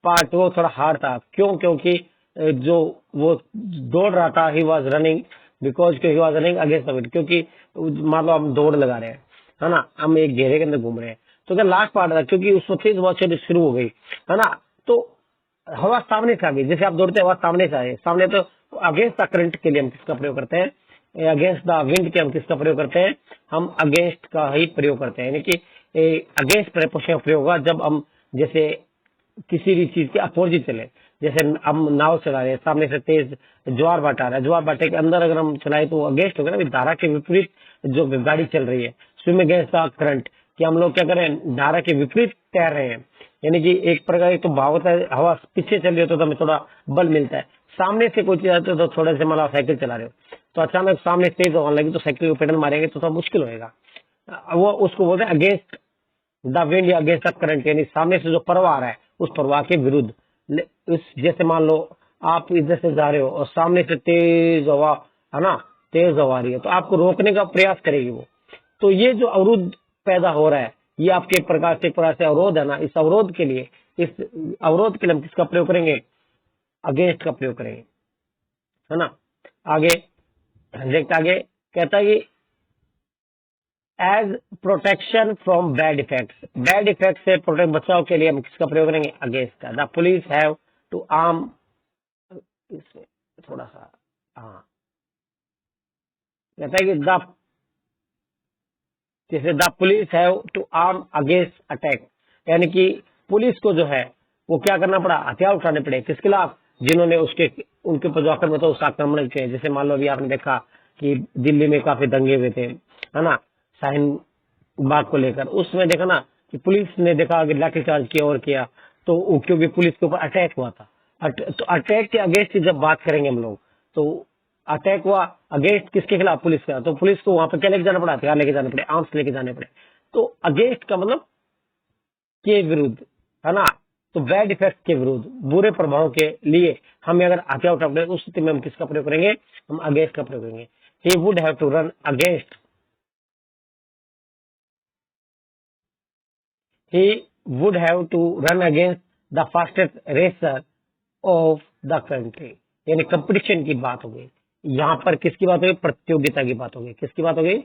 पार्ट वो थोड़ा हार्ड था। क्यों, क्योंकि जो वो दौड़ रहा था, he was running because he was running against the wind, क्योंकि मान लो हम दौड़ लगा रहे हैं, है ना, हम एक घेरे के अंदर घूम रहे हैं, तो क्या लास्ट पार्ट था क्योंकि उसमें तेज बहुत शुरू हो गई, है ना, तो हवा सामने से आ गई। जैसे आप दौड़ते हवा सामने से आए, सामने, तो अगेंस्ट द करंट के लिए हम किसका प्रयोग करते हैं, अगेंस्ट द विंड के हम किसका प्रयोग करते हैं, हम अगेंस्ट का ही प्रयोग करते हैं। यानी कि अगेंस्ट प्रपोजिशन का प्रयोग होगा जब हम जैसे किसी भी चीज के अपोजिट चले। जैसे हम नाव चला रहे हैं, सामने से तेज ज्वार भाटा आ रहा है, ज्वार भाटे के अंदर अगर हम चलाए तो अगेंस्ट होगा ना, धारा के विपरीत जो गाड़ी चल रही है, स्विम अगेंस्ट द करंट, कि हम लोग क्या करें, धारा के विपरीत तैर रहे हैं। यानी कि एक प्रकार एक तो भाव होता है, हवा पीछे चल रही हो तो हमें थोड़ा बल मिलता है, सामने से कोई चीज आती है तो थोड़े से मतलब साइकिल चला रहे हो तो अचानक सामने तेज होने लगी तो साइकिल को पेडल मारेंगे तो थोड़ा मुश्किल होएगा। वो उसको बोलते हैं अगेंस्ट द विंड या अगेंस्ट द करंट, यानी सामने से जो प्रवाह आ रहा है उस प्रवाह के विरुद्ध। इस जैसे मान लो आप इधर से जा रहे हो और सामने से तेज हवा, है ना, तेज हवा आ रही है, तो आपको रोकने का प्रयास करेगी वो। तो ये जो अवरुद्ध पैदा हो रहा है ये आपके एक प्रकार से अवरोध है ना, इस अवरोध के लिए हम किसका प्रयोग करेंगे, अगेंस्ट का प्रयोग करेंगे, है ना। आगे देखते आगे कहता है कि as protection from bad effect से प्रोटेक्ट बचाव के लिए हम किसका प्रयोग करेंगे, अगेंस्ट का। The police have to arm, थोड़ा सा, हाँ, कहता है कि जैसे the police have to arm against attack, यानी कि पुलिस को जो है वो क्या करना पड़ा, हथियार उठाने पड़े, किसके खिलाफ, जिन्होंने उनके ऊपर जो आक्रमण था उसका आक्रमण किया। जैसे मान लो अभी आपने देखा कि दिल्ली में काफी दंगे हुए थे, है ना, शाहीन बात को लेकर। उसमें देखा ना कि पुलिस ने देखा कि लाठीचार्ज किया और किया, तो क्योंकि पुलिस के ऊपर अटैक हुआ था। तो अटैक के अगेंस्ट की जब बात करेंगे हम लोग, तो अटैक हुआ अगेंस्ट किसके खिलाफ? पुलिस का। तो पुलिस को वहां पर क्या लेके जाना पड़ा? हथियार लेके जाने पड़े, आर्म्स लेके जाने पड़े। तो अगेंस्ट का मतलब के विरुद्ध, है ना। तो बैड इफेक्ट के विरुद्ध, बुरे प्रभाव के लिए हमें अगर हथियार उठा पड़े, उस स्थिति में हम किसका प्रयोग करेंगे? हम अगेंस्ट का प्रयोग करेंगे। He would have to run against, he would have to run against the fastest racer of the country। यानी कंपटीशन की बात हो गई। यहाँ पर किसकी बात होगी? प्रतियोगिता की बात होगी। किसकी बात होगी?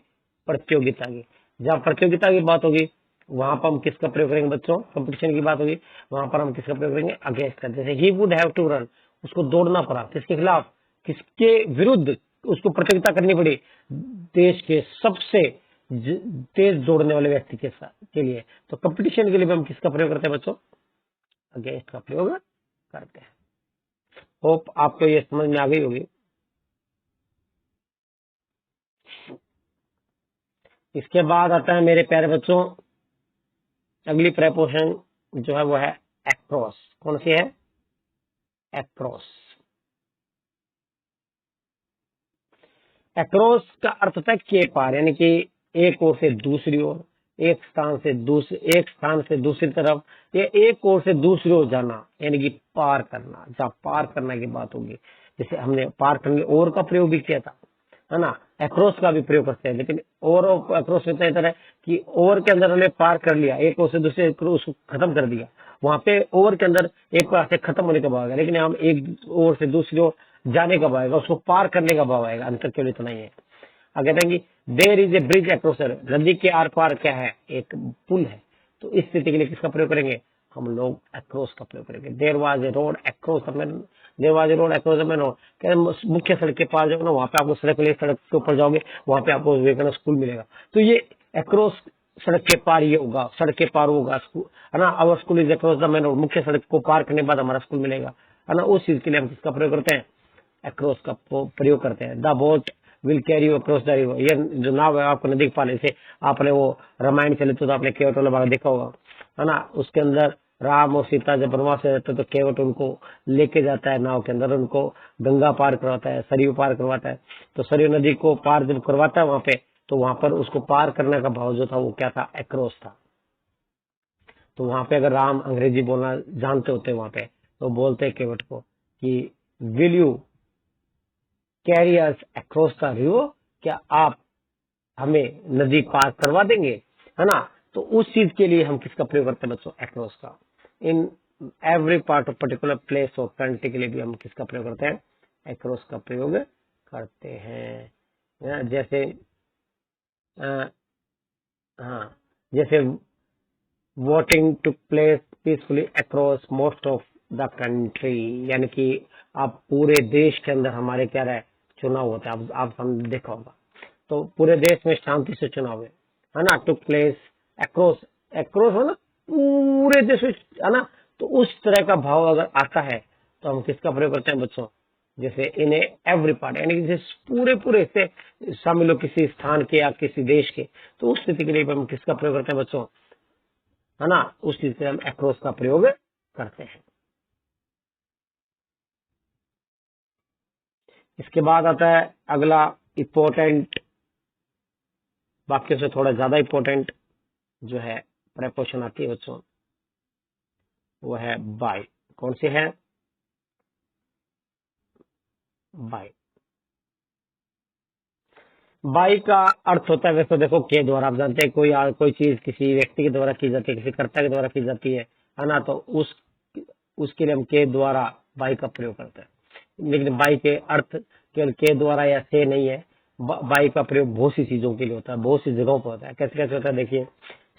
प्रतियोगिता की। जहाँ प्रतियोगिता की बात होगी वहां पर हम किसका प्रयोग करेंगे बच्चों? कंपटीशन की बात होगी, वहां पर हम किसका प्रयोग करेंगे? अगेंस्ट का। जैसे he would have to run, उसको दौड़ना पड़ा, किसके खिलाफ? किसके विरुद्ध उसको प्रतियोगिता करनी पड़ी? देश के सबसे तेज दौड़ने वाले व्यक्ति के साथ के लिए। तो कंपटीशन के लिए भी हम किसका प्रयोग करते हैं बच्चों? अगेंस्ट का प्रयोग करते हैं। होप आपको ये समझ में आ गई होगी। इसके बाद आता है मेरे प्यारे बच्चों, अगली प्रेपोजिशन जो है वो है अक्रॉस। कौन सी है? अक्रॉस। अक्रॉस का अर्थ होता है के पार, यानी कि एक ओर से दूसरी ओर, एक स्थान से दूसरी तरफ, या एक ओर से दूसरी ओर जाना, यानी कि पार करना। जहाँ पार करने की बात होगी, जैसे हमने पार करने और का प्रयोग भी किया था, है ना। अक्रॉस का भी प्रयोग करते हैं, लेकिन और अक्रॉस में इतना है कि ओवर के अंदर हमने पार कर लिया, एक ओर से दूसरे उसको खत्म कर दिया। वहां पे ओवर के अंदर एक बार से खत्म होने का भाव आएगा, लेकिन हम एक ओर से दूसरी ओर जाने का भाव आएगा, उसको पार करने का भाव आएगा। अंतर केवल इतना ही है। आगे कहते हैं कि there is a bridge across, नदी के आर पार क्या है? एक पुल है। तो इस स्थिति के लिए किसका प्रयोग करेंगे? हम लोग अक्रॉस का प्रयोग करेंगे। There was a road across the main, there was a road across the main road. कहते मुख्य सड़क के पार जाओगे ना, वहां पे आपको सड़क मिलेगी, सड़क के ऊपर जाओगे वहां पे आपको विवेकानंद स्कूल मिलेगा। तो ये अक्रॉस सड़क के पार ये होगा, सड़क के पार होगा स्कूल, है ना। Our school is across the main road, मुख्य सड़क को पार करने के बाद हमारा स्कूल मिलेगा, है ना। उस चीज के लिए हम किसका प्रयोग करते हैं? अक्रॉस का प्रयोग करते हैं। The boat will carry you across the river, ये जो नाव है आपको नदी के पार, से आपने वो रामायण चले तो आपने केवट वाला भाग देखा होगा, है ना। उसके अंदर राम और सीता जब वनवास से रहते तो केवट उनको लेके जाता है नाव के अंदर, उनको गंगा पार करवाता है, सरयू पार करवाता है। तो सरयू नदी को पार जब करवाता है वहां पे, तो वहां पर उसको पार करने का भाव जो था वो क्या था? अक्रॉस था। तो वहां पे अगर राम अंग्रेजी बोलना जानते होते वहां पे, तो बोलते केवट को कि will you carry us across the river, क्या आप हमें नदी पार करवा देंगे, है ना। तो उस चीज के लिए हम किसका प्रयोग करते हैं बच्चों? अक्रॉस का। In every part of particular place और कंट्री के लिए भी हम किसका प्रयोग करते हैं? अक्रॉस का प्रयोग करते हैं। जैसे हाँ, जैसे voting took place peacefully across most of the country, यानी कि आप पूरे देश के अंदर हमारे क्या रहे चुनाव होता है, आप हमने देखा होगा। तो पूरे देश में शांति से चुनाव है ना। टुक प्लेस अक्रॉस, अक्रॉस है ना, पूरे देश में, है ना। तो उस तरह का भाव अगर आता है तो हम किसका प्रयोग करते हैं बच्चों? जैसे इन एवरी पार्ट, यानी कि जैसे पूरे पूरे से शामिल हो किसी स्थान के या किसी देश के, तो उस स्थिति के लिए हम किसका प्रयोग करते हैं बच्चों? है ना, उस चीज से हम अक्रॉस का प्रयोग करते हैं। इसके बाद आता है अगला इंपॉर्टेंट, वाक्य से थोड़ा ज्यादा इंपॉर्टेंट जो है प्रेपोजिशन आती है बच्चों, वो है बाय। कौन सी है? बाय। बाई का अर्थ होता है, वैसे देखो के द्वारा, आप जानते हैं कोई चीज किसी व्यक्ति के द्वारा की जाती है, किसी कर्ता के द्वारा की जाती है ना। तो उसके लिए हम के द्वारा बाई का प्रयोग करते हैं। लेकिन बाई के अर्थ केवल के द्वारा या से नहीं है। बाई का प्रयोग बहुत सी चीजों के लिए होता है, बहुत सी जगहों पर होता है। कैसे कैसे होता है देखिए,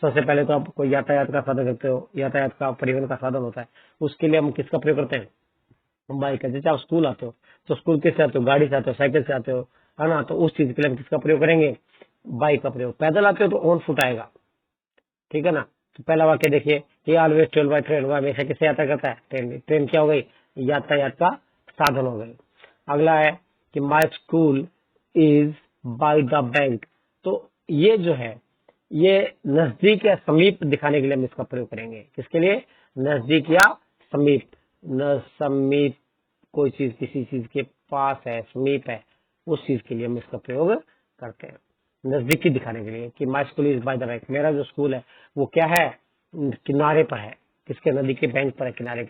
सबसे पहले तो आप कोई यातायात का साधन करते हो, यातायात का परिवहन का साधन होता है, उसके लिए हम किसका प्रयोग करते हैं? बाइक का। जैसे आप स्कूल आते हो तो स्कूल किससे आते हो? गाड़ी से आते हो, साइकिल से आते हो, है ना। तो उस चीज के लिए हम किसका प्रयोग करेंगे? बाइक का प्रयोग। पैदल आते हो तो ऑन फुट आएगा, ठीक है ना। तो पहला वाक्य देखिए, ये ऑलवेज ट्रेवल बाय ट्रेन, हमेशा किससे यात्रा करता है? ट्रेन। ट्रेन क्या हो गई? यातायात का साधन हो गई। अगला है कि my school is by the bank. तो ये जो है ये नजदीक या समीप दिखाने के लिए हम इसका प्रयोग करेंगे। किसके लिए? नजदीक या समीप। न समीप, कोई चीज किसी चीज के पास है, समीप है, उस चीज के लिए हम इसका प्रयोग करते हैं, नजदीकी दिखाने के लिए। कि my school is by the bank, मेरा जो स्कूल है वो क्या है? किनारे पर है। किसके? नदी के बैंक पर है, किनारे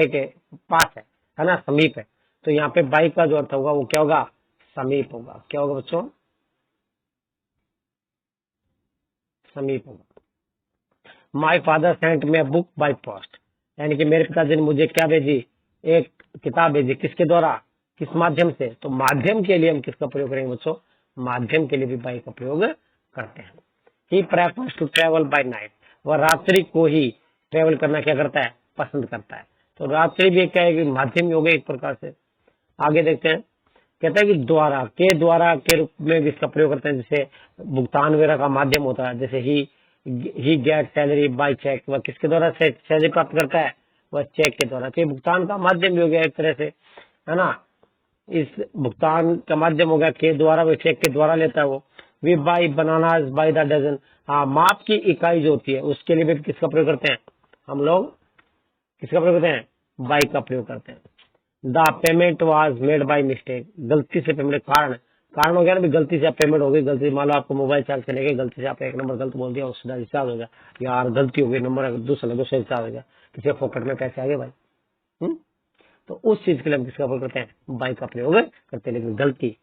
के पास है ना, समीप है। तो यहाँ पे बाई का जो अर्थ होगा वो क्या होगा? समीप होगा। क्या होगा बच्चों? समीप होगा। My father sent me a book by post, यानी कि मेरे पिताजी ने मुझे क्या भेजी? एक किताब भेजी। किसके द्वारा? किस माध्यम से? तो माध्यम के लिए हम किसका प्रयोग करेंगे बच्चों? माध्यम के लिए भी बाई का प्रयोग करते हैं। He prefers to travel by night, वह रात्रि को ही ट्रेवल करना क्या करता है? पसंद करता है। तो रात्रि भी क्या है कि माध्यम ही हो गया एक प्रकार से। आगे देखते हैं, कहता है कि द्वारा के रूप में भी इसका प्रयोग करते हैं, जैसे भुगतान वगैरह का माध्यम होता है। जैसे ही गेट सैलरी बाय चेक, वह किसके द्वारा सैलरी प्राप्त करता है? वह चेक के द्वारा। तो ये भुगतान का माध्यम भी हो गया एक तरह से, है ना। इस भुगतान का माध्यम हो गया के द्वारा, वह चेक के द्वारा लेता है वो। We buy bananas by the dozen, हाँ, माप की इकाई जो होती है उसके लिए भी किसका प्रयोग करते हैं हम लोग? किसका प्रयोग करते हैं? बाय का प्रयोग करते हैं। The payment was made by mistake, गलती से पेमेंट, कारण हो गया ना भी, गलती से आप पेमेंट हो गई, गलती मान लो आपको मोबाइल चार्ज करने गए, गलती से आप एक नंबर गलत बोल दिया, उससे रिचार्ज हो गया, यार गलती हो गई, नंबर दूसरा रिचार्ज हो गया, किसी के पॉकेट में पैसे आ गए भाई। तो उस चीज के लिए हम किसका प्रयोग करते हैं? बाय का प्रयोग करते हैं। लेकिन गलती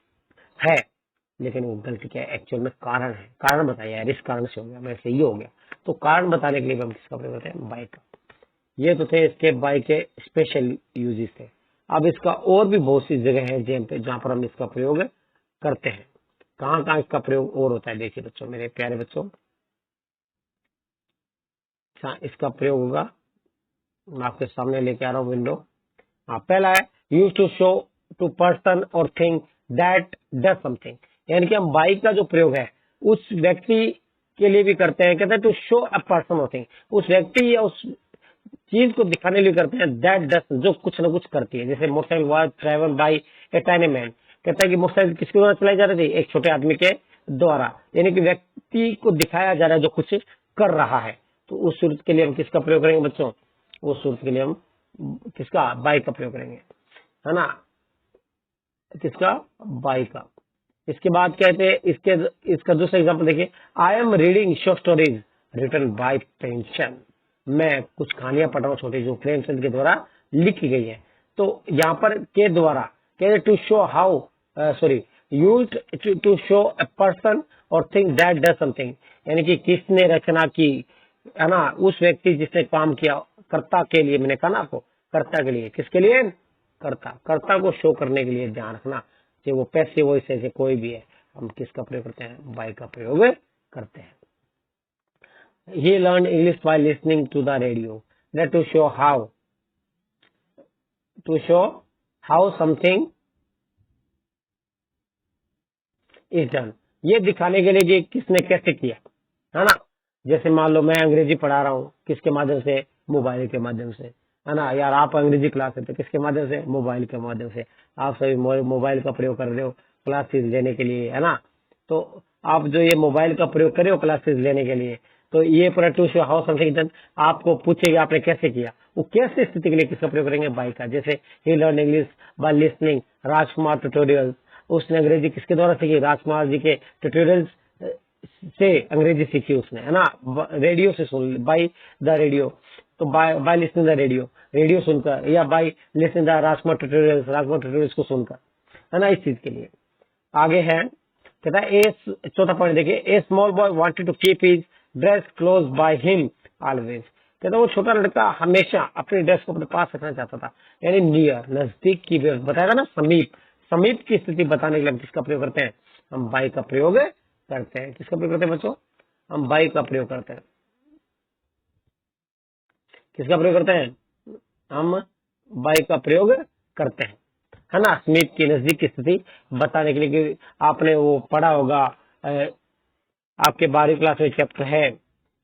है, लेकिन वो गलती क्या है? एक्चुअल में कारण है। कारण बताइए यार, इस कारण से हो गया, मेरे से ये हो गया। तो कारण बताने के लिए हम किसका प्रयोग करते हैं? बाय का। ये तो थे इसके बाय के स्पेशल यूजेस थे। अब इसका और भी बहुत सी जगह है जहाँ पर हम इसका प्रयोग करते हैं। कहाँ कहाँ इसका प्रयोग और होता है? देखिए बच्चों, मेरे प्यारे बच्चों, इसका प्रयोग होगा, मैं आपके सामने लेके आ रहा हूँ विंडो। हाँ, पहला है use to show to person और थिंग दैट डज समथिंग, यानी कि हम बाई का जो प्रयोग है उस व्यक्ति के लिए भी करते हैं। कहते हैं टू शो अ पर्सन और थिंग, उस व्यक्ति या उस चीज को दिखाने लिए करते हैं। दैट डज, जो कुछ ना कुछ करती है। जैसे motorcycle was travel by a tiny man, कहता है कि मोटरसाइकिल किसके द्वारा चलाई जा रही थी? एक छोटे आदमी के द्वारा, यानी कि व्यक्ति को दिखाया जा रहा है जो कुछ कर रहा है। तो उस सूरत के लिए हम किसका प्रयोग करेंगे बच्चों? उस सूरत के लिए हम किसका? बाई का प्रयोग करेंगे, है ना। किसका? बाई का। इसके बाद कहते हैं, इसका दूसरा एग्जाम्पल देखिए, I am reading short stories written by Premchand, मैं कुछ कहानियां पढ़ रहा हूँ छोटी, जो प्रेमचंद के द्वारा लिखी गई है। तो यहाँ पर के द्वारा कहते to show how, sorry, use to show a person और थिंग दैट डज समथिंग, यानी कि किसने रचना की, है ना, उस व्यक्ति जिसने काम किया, कर्ता के लिए, मैंने कहा ना आपको, कर्ता के लिए। किसके लिए? कर्ता को शो करने के लिए, ध्यान रखना, चाहे वो पैसे वॉइस है, कोई भी है, हम किसका प्रयोग करते हैं? बाय का प्रयोग करते हैं। He learned English by listening to the radio, that to show how something is done, ये दिखाने के लिए कि किसने कैसे किया, है ना। जैसे मान लो मैं अंग्रेजी पढ़ा रहा हूँ, किसके माध्यम से? मोबाइल के माध्यम से, है ना। यार आप अंग्रेजी क्लास लेते हो किसके माध्यम से? मोबाइल के माध्यम से। आप सभी मोबाइल का प्रयोग कर रहे हो क्लासेस लेने के लिए, है ना। तो आप जो ये मोबाइल का प्रयोग कर रहे हो क्लासेस लेने के लिए, तो ये पूरा to show how something done, आपको पूछेगा आपने कैसे किया, वो कैसे स्थिति के लिए किसका प्रयोग करेंगे? बाय का। जैसे he learn English by listening Rajkumar tutorial, उसने अंग्रेजी किसके द्वारा सीखी? राजकुमार जी के ट्यूटोरियल्स से अंग्रेजी सीखी उसने, है ना। रेडियो से सुन, बाय द रेडियो, तो by listening the radio, radio सुनकर, या by listening the Rajkumar tutorials को सुनकर, है ना, इस चीज के लिए। आगे है, कहता है चौथा पॉइंट देखिए, a small boy wanted to keep his dress close by him always, कहता है वो छोटा लड़का हमेशा अपनी ड्रेस को अपने पास रखना चाहता था, यानी नियर, नजदीक की, बताएगा ना, समीप की स्थिति बताने के लिए हम किसका प्रयोग करते हैं? हम बाय का प्रयोग करते हैं। किसका प्रयोग करते हैं बच्चों? हम बाय का प्रयोग करते हैं। किसका प्रयोग करते हैं? हम बाय का प्रयोग करते हैं, है ना, समीप की, नजदीक की स्थिति बताने के लिए। कि आपने वो पढ़ा होगा, आपके 12वीं क्लास में चैप्टर है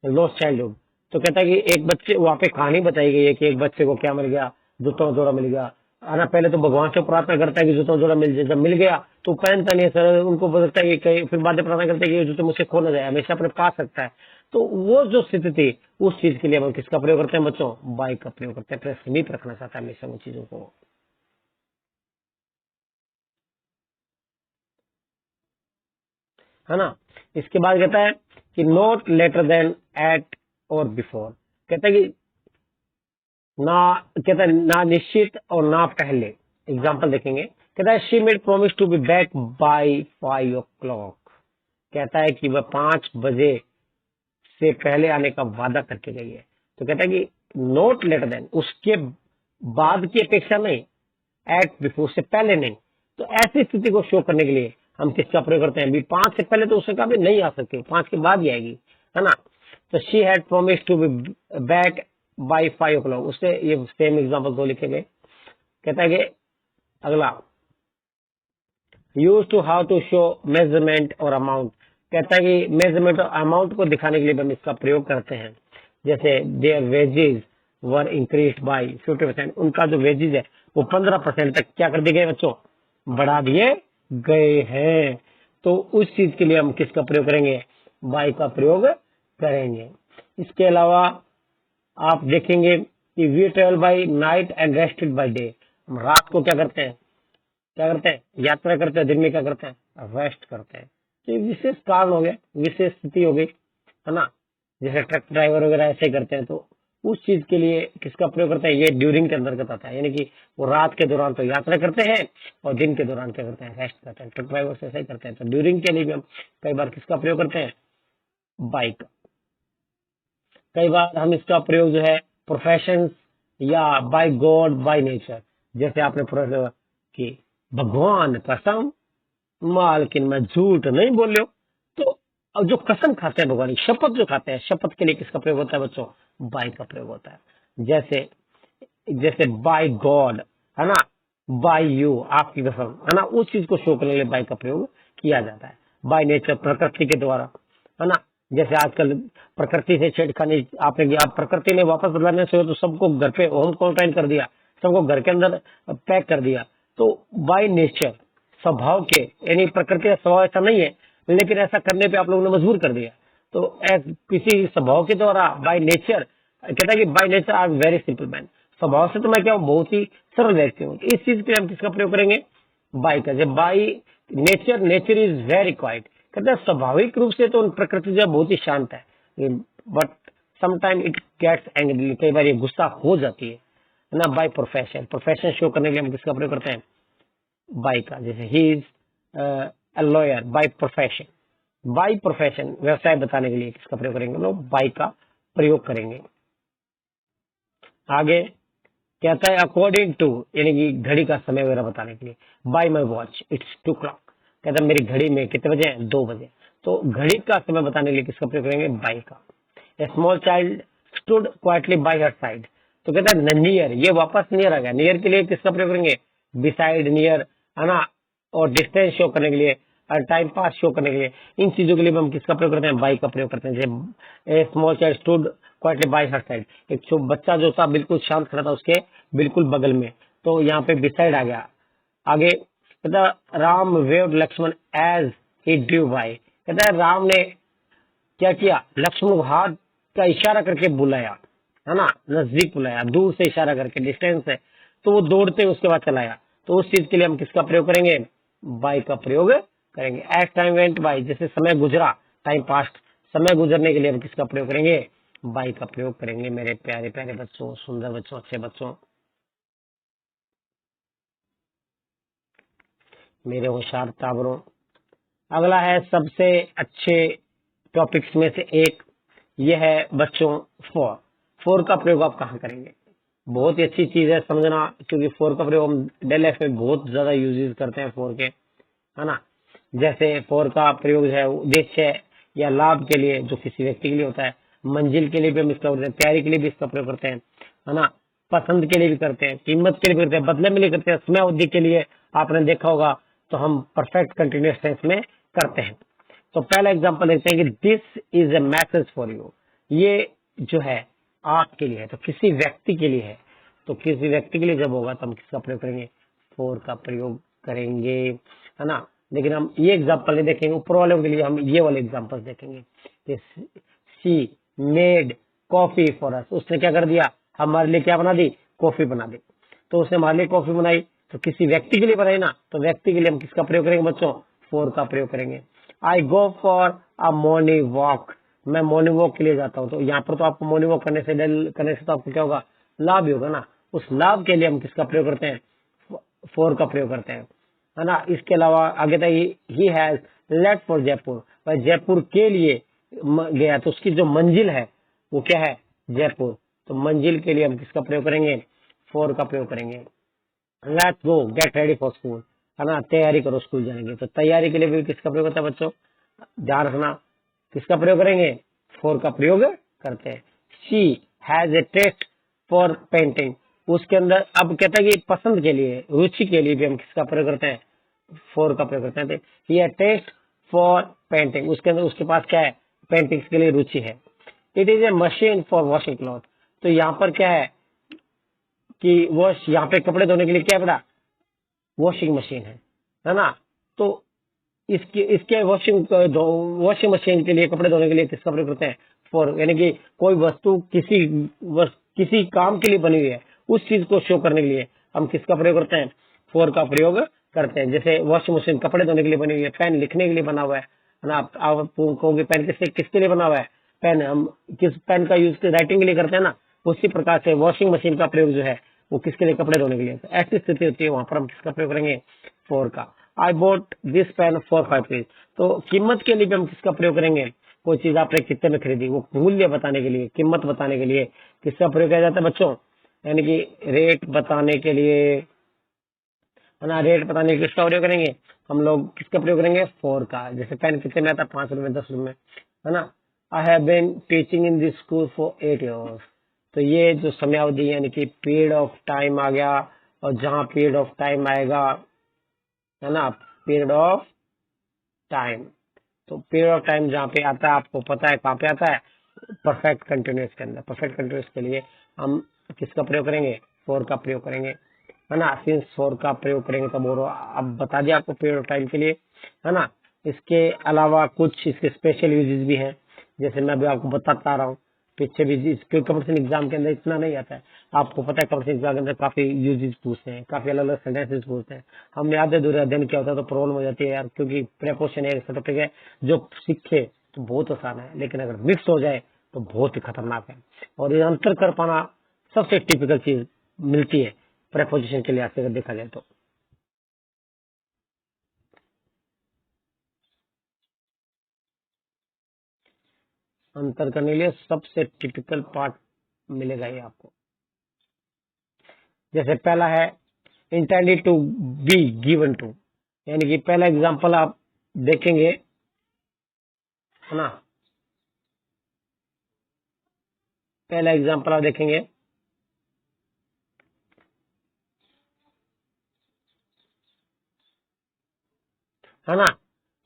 लॉस्ट चाइल्डहुड, तो कहता है कि एक बच्चे, वहां पे कहानी बताई गई है कि एक बच्चे को क्या मिल गया? जूतों का जोड़ा मिल गया, है ना, पहले तो भगवान से प्रार्थना करता है कि जूता जोड़ा मिल जाए, जब मिल गया तो पहनता नहीं है सर, उनको बोलता है कि कहीं, फिर बाद में प्रार्थना करता है कि ये जूते मुझसे खो ना जाए, हमेशा अपने पास रखता है। तो वो जो स्थिति थी, उस चीज के लिए हम किसका प्रयोग करते हैं बच्चों? बाई का प्रयोग करते हैं। अपने सीमित रखना चाहता है हमेशा उन चीजों को, है ना। इसके बाद कहता है कि नॉट लेटर देन एट और बिफोर, कहता है कि ना, कहता है ना निश्चित और ना पहले। एग्जाम्पल देखेंगे, कहता है she made promise to be back by 5 o'clock, कहता है कि वह 5 बजे से पहले आने का वादा करके गई है। तो कहता है कि नॉट लेटर देन, उसके बाद की अपेक्षा नहीं, एट बिफोर से पहले नहीं। तो ऐसी स्थिति को शो करने के लिए हम किसका प्रयोग करते हैं? अभी 5 से पहले तो उसने कहा भी नहीं आ सकती, 5 के बाद ही आएगी, है ना। तो she had promise to be back by 5 o'clock, उससे ये सेम एग्जाम्पल 2 लिखे गए। कहता है कि अगला, use to how to show measurement और अमाउंट, कहता है कि मेजरमेंट और अमाउंट को दिखाने के लिए हम इसका प्रयोग करते हैं। जैसे there wages were increase by 50%, उनका जो वेजेस है वो 15% तक क्या कर दिए गए बच्चों? बढ़ा दिए गए हैं। तो उस चीज के लिए हम किसका प्रयोग करेंगे? बाय का प्रयोग करेंगे। इसके अलावा आप देखेंगे कि we travel by night and rested by day, हम रात को क्या करते हैं? क्या करते हैं? यात्रा करते हैं। दिन में क्या करते हैं? रेस्ट करते हैं। तो ये विशेष कारण हो गया, विशेष स्थिति हो गई, है ना। जैसे ट्रक ड्राइवर वगैरह ऐसे ही करते हैं, तो उस चीज के लिए किसका प्रयोग करते हैं? ये ड्यूरिंग के अंतर्गत आता है, यानी कि वो रात के दौरान तो यात्रा करते हैं और दिन के दौरान क्या करते हैं? रेस्ट करते हैं। ट्रक ड्राइवर से ऐसा ही करते हैं। तो ड्यूरिंग के लिए भी हम कई बार किसका प्रयोग करते हैं? बाइक। कई बार हम इसका प्रयोग जो है प्रोफेशन या बाय गॉड बाय नेचर, जैसे आपने प्रयोग कि भगवान कसम मालकिन मैं झूठ नहीं बोलियो। तो अब जो कसम खाते हैं भगवान की, शपथ जो खाते हैं, शपथ के लिए किसका प्रयोग होता है बच्चों? बाय का प्रयोग होता है। जैसे जैसे बाय गॉड, है ना, बाय यू, आपकी कसम, है ना, उस चीज को शो करने के लिए बाय का प्रयोग किया जाता है। बाय नेचर, प्रकृति के द्वारा, है ना। जैसे आजकल प्रकृति से छेड़खानी आपने किया, आप प्रकृति ने वापस बुलाने से तो सबको घर पे होम क्वारंटाइन कर दिया, सबको घर के अंदर पैक कर दिया। तो बाय नेचर, स्वभाव के, यानी प्रकृति का स्वभाव ऐसा नहीं है, लेकिन ऐसा करने पे आप लोगों ने मजबूर कर दिया। तो किसी स्वभाव के द्वारा बाय नेचर, कहता है कि by nature are very simple man, स्वभाव से तो मैं क्या हूँ? बहुत ही सरल व्यक्ति हूँ। इस चीज के लिए हम किसका प्रयोग करेंगे? बाय का। जब by nature, nature is very quite, कहते हैं स्वाभाविक रूप से तो प्रकृति जो है बहुत ही शांत है, but sometime it gets angry, कई बार ये गुस्सा हो जाती है ना। बाय प्रोफेशन, प्रोफेशन शो करने के लिए हम किसका प्रयोग करते हैं? बाय का। जैसे he is a lawyer by profession, by profession व्यवसाय बताने के लिए किसका प्रयोग करेंगे लोग? बाय का प्रयोग करेंगे। आगे कहता है अकॉर्डिंग टू, यानी कि घड़ी का समय वगैरह बताने के लिए। Bye my watch it's 2 o'clock, कहता है मेरी घड़ी में कितने बजे हैं? 2 बजे। तो घड़ी का समय बताने के लिए किसका प्रयोग करेंगे? बाय का। A small child stood quietly by her side, तो कहता है नियर, ये वापस नियर आ गया। नियर के लिए किसका प्रयोग करेंगे? बिसाइड, नियर, है ना। और डिस्टेंस शो करने के लिए और टाइम पास शो करने के लिए, इन चीजों के लिए हम किसका प्रयोग करते हैं? बाय का प्रयोग करते हैं। जैसे small child stood quietly by her side, एक बच्चा जो था बिल्कुल शांत खड़ा था उसके बिल्कुल बगल में, तो यहाँ पे बिसाइड आ गया। आगे कहता Ram waved Lakshman as he due by, कहता है राम ने क्या किया? लक्ष्मण को हाथ का इशारा करके बुलाया, है ना, नजदीक बुलाया, दूर से इशारा करके, डिस्टेंस है, तो वो दौड़ते उसके बाद चलाया। तो उस चीज के लिए हम किसका प्रयोग करेंगे? बाय का प्रयोग करेंगे। एज टाइम वेंट बाय, जैसे समय गुजरा, टाइम पास्ट, समय गुजरने के लिए हम किसका प्रयोग करेंगे? बाय का प्रयोग करेंगे। मेरे प्यारे प्यारे बच्चों, सुंदर बच्चों, अच्छे बच्चों, मेरे होशियार टाबरों। अगला है सबसे अच्छे टॉपिक्स में से एक, यह है बच्चों फॉर। फॉर का प्रयोग आप कहाँ करेंगे? बहुत ही अच्छी चीज है समझना, क्योंकि फॉर का प्रयोग हम डेली लाइफ में बहुत ज्यादा यूज करते हैं फॉर के, है ना। जैसे फॉर का प्रयोग है उद्देश्य या लाभ के लिए, जो किसी व्यक्ति के लिए होता है। मंजिल के लिए भी हम इसका करते हैं, तैयारी के लिए भी इसका प्रयोग करते हैं, है ना। पसंद के लिए भी करते हैं, कीमत के लिए भी करते हैं, बदले में भी करते हैं, समय अवधि के लिए आपने देखा होगा, तो हम परफेक्ट कंटिन्यूअस टेंस में करते हैं। तो पहला एग्जांपल देखते हैं कि this is a message for you, ये जो है आपके लिए है, तो किसी व्यक्ति के लिए है। तो किसी व्यक्ति के लिए जब होगा तो हम किसका प्रयोग करेंगे, फॉर का प्रयोग करेंगे, है ना। लेकिन हम ये एग्जाम्पल नहीं देखेंगे, ऊपर वालों के लिए हम ये वाले एग्जाम्पल देखेंगे। She made coffee for us, उसने क्या कर दिया, हमारे लिए क्या बना दी, कॉफी बना दी। तो उसने हमारे लिए कॉफी बनाई, तो किसी व्यक्ति के लिए बनाई ना, तो व्यक्ति के लिए हम किसका प्रयोग करेंगे बच्चों, फॉर का प्रयोग करेंगे। I go for a morning walk, मैं मॉर्निंग वॉक के लिए जाता हूँ। तो यहाँ पर तो आपको मॉर्निंग वॉक करने से तो आपको क्या होगा, लाभ ही होगा ना। उस लाभ के लिए हम किसका प्रयोग करते हैं, फॉर का प्रयोग करते हैं, है ना। इसके अलावा आगे था he has left for Jaipur, वह जयपुर के लिए गया, तो उसकी जो मंजिल है वो क्या है, जयपुर। तो मंजिल के लिए हम किसका प्रयोग करेंगे, फॉर का प्रयोग करेंगे। Let's go get ready for school, है ना, तैयारी करो स्कूल जाने की। तो तैयारी के लिए भी किसका प्रयोग होता है बच्चों, ध्यान रखना, किसका प्रयोग करेंगे, फॉर का प्रयोग करते हैं। She has a taste for painting, उसके अंदर अब कहता है कि पसंद के लिए, रुचि के लिए भी हम किसका प्रयोग करते हैं, फॉर का प्रयोग करते हैं। ही है टेस्ट फॉर पेंटिंग, उसके अंदर उसके पास क्या है, पेंटिंग्स के लिए रुचि है। It is a machine for washing cloth, तो यहाँ पर क्या है कि वॉश, यहाँ पे कपड़े धोने के लिए क्या पड़ा, वॉशिंग मशीन है ना। तो इसके वॉशिंग मशीन के लिए, कपड़े धोने के लिए किसका प्रयोग करते हैं, फॉर। यानी कि कोई वस्तु किसी काम के लिए बनी हुई है, उस चीज को शो करने के लिए हम किसका प्रयोग करते हैं, फॉर का प्रयोग करते हैं। जैसे वॉशिंग मशीन कपड़े धोने के लिए बनी हुई है, पेन लिखने के लिए बना हुआ है ना। आप कहोगे पेन किसके लिए बना हुआ है, पेन हम किस पेन का यूज राइटिंग के लिए करते हैं ना, उसी प्रकार से वॉशिंग मशीन का प्रयोग जो है वो किसके लिए, कपड़े धोने के लिए। तो ऐसी स्थिति होती है, वहां पर हम किसका प्रयोग करेंगे, फॉर का। I bought this pen for 5 rupees, तो कीमत के लिए भी हम किसका प्रयोग करेंगे, कोई चीज आपने कितने में खरीदी, वो मूल्य बताने के लिए, कीमत बताने के लिए किसका प्रयोग किया जाता है बच्चों, यानी कि रेट बताने के लिए, है ना। रेट बताने के लिए किसका प्रयोग करेंगे हम लोग, किसका प्रयोग करेंगे, फॉर का। जैसे पेन कितने में आता है, 5 रुपए, 10 रुपए में, है ना। I have been teaching in this school for 8 years, तो ये जो समयावधि यानी कि पीरियड ऑफ टाइम आ गया, और जहां पीरियड ऑफ टाइम आएगा, है ना, पीरियड ऑफ टाइम, तो पीरियड ऑफ टाइम जहाँ पे आता है आपको पता है कहाँ पे आता है, परफेक्ट कंटिन्यूअस के अंदर। परफेक्ट कंटिन्यूअस के लिए हम किसका प्रयोग करेंगे, फॉर का प्रयोग करेंगे, है ना। सिंस फॉर का प्रयोग करेंगे तब, और अब बता दिया आपको पीरियड ऑफ टाइम के लिए, है ना। इसके अलावा कुछ इसके स्पेशल यूजेस भी हैं, जैसे मैं अभी आपको बताता रहा हूँ। पीछे भी इसके कंपटीशन एग्जाम के अंदर इतना नहीं आता है, आपको पता है कंपटीशन एग्जाम के अंदर काफी यूजेस पूछते हैं, काफी अलग अलग सेंटेंसेस पूछते हैं। हम याद है दूर अध्ययन क्या होता है तो प्रॉब्लम हो जाती है यार, क्योंकि प्रेपोजिशन है, टॉपिक है जो सीखे तो बहुत आसान है, लेकिन अगर मिक्स हो जाए तो बहुत ही खतरनाक है। और ये अंतर कर पाना सबसे टिपिकल चीज मिलती है प्रेपोजिशन के लिहाज से अगर देखा जाए तो। अंतर करने के लिए सबसे टिपिकल पार्ट मिलेगा ये आपको। जैसे पहला है intended to be given to, यानी कि पहला एग्जांपल आप देखेंगे, है ना। पहला एग्जांपल आप देखेंगे, है ना।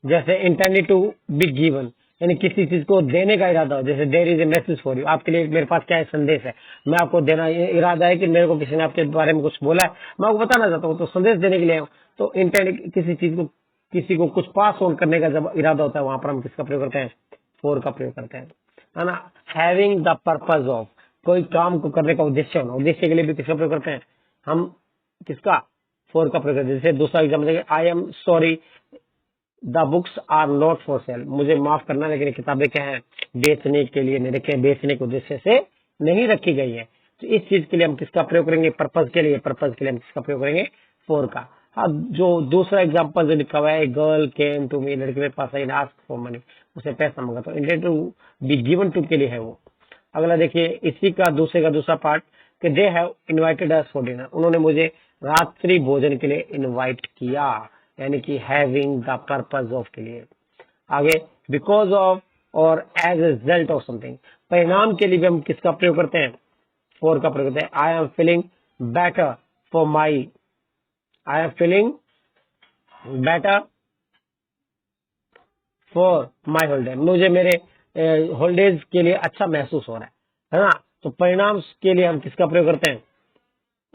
जैसे इंटेंडेड टू बी गिवन, यानी किसी चीज को देने का इरादा हो। जैसे there is a message for you, आपके लिए मेरे पास क्या है, संदेश है, मैं आपको देना, ये इरादा है कि मेरे को किसी ने आपके बारे में कुछ बोला है, मैं आपको बताना चाहता हूँ, तो संदेश देने के लिए हूँ। तो इंटेंड किसी चीज को, किसी को कुछ पास ऑन करने का जब इरादा होता है, वहां पर हम किसका प्रयोग करते हैं, फॉर का प्रयोग करते हैं, है ना। हैविंग द पर्पज ऑफ, कोई काम को करने का उद्देश्य होना, उद्देश्य के लिए भी किसका प्रयोग करते हैं हम, किसका, फॉर का प्रयोग करते हैं। जैसे दूसरा example, I am sorry the books are not for sale, मुझे माफ करना लेकिन किताबें क्या है, बेचने के लिए नहीं रखे, बेचने के उद्देश्य से नहीं रखी गई है। तो इस चीज के लिए हम किसका प्रयोग करेंगे, पर्पज के लिए, पर्पज के लिए हम किसका प्रयोग करेंगे, फॉर का। हाँ, जो दूसरा एग्जांपल जो लिखा हुआ है, गर्ल केम टू मी, लड़के मेरे पास आई आस्क फॉर मनी, उसे पैसा मांगा, तो intend to be given to के लिए है वो। अगला देखिए इसी का दूसरा पार्ट, कि they have invited us for dinner, उन्होंने मुझे रात्रि भोजन के लिए इनवाइट किया, यानी कि हैविंग द पर्पज ऑफ के लिए। आगे बिकॉज ऑफ और as a result of something, परिणाम के लिए भी हम किसका प्रयोग करते हैं, फॉर का प्रयोग करते हैं। I am feeling better for my, I am feeling better for my holiday, मुझे मेरे हॉलीडेज के लिए अच्छा महसूस हो रहा है ना। तो परिणाम के लिए हम किसका प्रयोग करते हैं,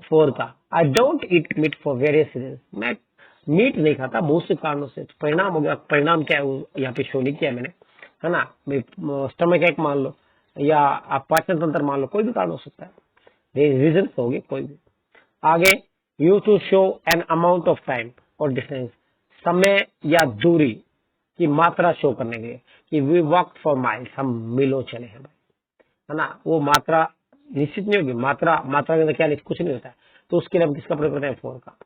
फोर का, I don't eat meat for various reason, मैं मीट नहीं खाता बहुत से कारणों से। तो परिणाम हो गया, परिणाम क्या है वो यहाँ पे शो नहीं किया मैंने, है ना। स्टमक एक मान लो, या आप पाचन तंत्र मान लो, कोई भी कारण हो सकता है, रीजन होगी कोई भी। आगे, you to show an amount of time और डिस्टेंस, समय या दूरी की मात्रा शो करने के लिए, कि वी वॉक फॉर माइल्स, हम मीलों चले हैं भाई, है ना। वो मात्रा निश्चित नहीं होगी, मात्रा मात्रा के अंदर क्या कुछ नहीं होता है, तो उसके लिए हम किसका प्रयोग करते हैं, फोर का,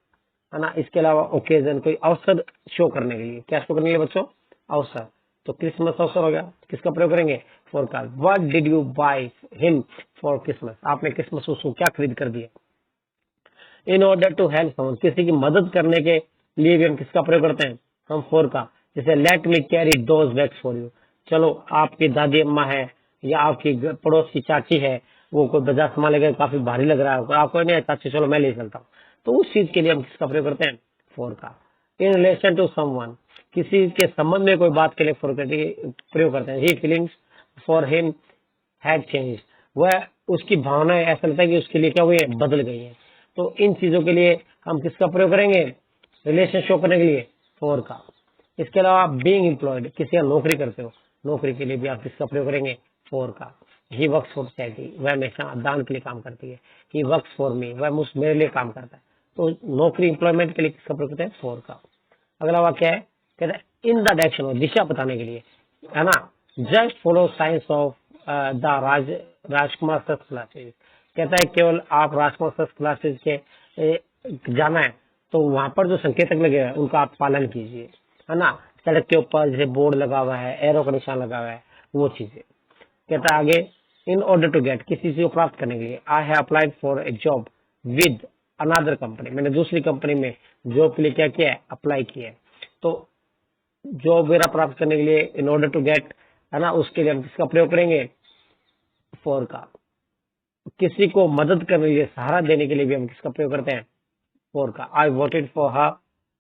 है ना। इसके अलावा ओकेजन, कोई अवसर शो करने के लिए, क्या शो करने के लिए बच्चों, अवसर। तो क्रिसमस अवसर हो गया, किसका प्रयोग करेंगे, फोर का। What did you buy him for Christmas, आपने क्रिसमस उसको क्या खरीद कर दिया। In order to help someone, किसी की मदद करने के लिए भी हम किसका प्रयोग करते हैं, हम फोर का। जैसे let me carry those bags for you, चलो आपकी दादी अम्मा है या आपकी पड़ोस की चाची है, वो कोई बाजार सामान लेकर काफी भारी लग रहा है, आपको नहीं चाची चलो मैं ले चलता हूँ, तो उस चीज के लिए हम किसका प्रयोग करते हैं, फोर का। इन रिलेशन टू समवन, किसी के संबंध में कोई बात के लिए फोर प्रयोग करते हैं। He feelings for him had change, वह उसकी भावनाएं ऐसा लगता है कि उसके लिए क्या हुई है, बदल गई है। तो इन चीजों के लिए हम किसका प्रयोग करेंगे, रिलेशन शो करने के लिए फोर का। इसके अलावा आप बीइंग एम्प्लॉयड, किसी का नौकरी करते हो, नौकरी के लिए भी आप किसका प्रयोग करेंगे, फोर का। ही वर्क्स फॉर चैरिटी, वह हमेशा दान के लिए काम करती है। ही वर्क्स फॉर मी, वह मेरे लिए काम करता है। तो नौकरी एम्प्लॉयमेंट के लिए किसका प्रयोग करते हैं, फोर का। अगला वाक्य है, कहता है इन द डायरेक्शन, दिशा बताने के लिए, है ना। Just follow science of the Rajkumar sir classes, कहता है केवल आप राजकुमार सर क्लासेज के जाना है तो वहां पर जो संकेतक लगे हैं उनका आप पालन कीजिए, है ना। सड़क के ऊपर जैसे बोर्ड लगा हुआ है, एरो का निशान लगा हुआ है, वो चीजें। कहता है आगे, इन ऑर्डर टू गेट, किसी चीज को प्राप्त करने के लिए, I have applied for a job with another company, मैंने दूसरी कंपनी में जॉब के लिए क्या किया है, अप्लाई किया है। तो जॉब वगैरह प्राप्त करने के लिए, इन ऑर्डर टू गेट, है ना, उसके लिए हम किसका प्रयोग करेंगे, फॉर का। किसी को मदद करने के लिए, सहारा देने के लिए भी हम किसका प्रयोग करते हैं, फोर का। आई voted for her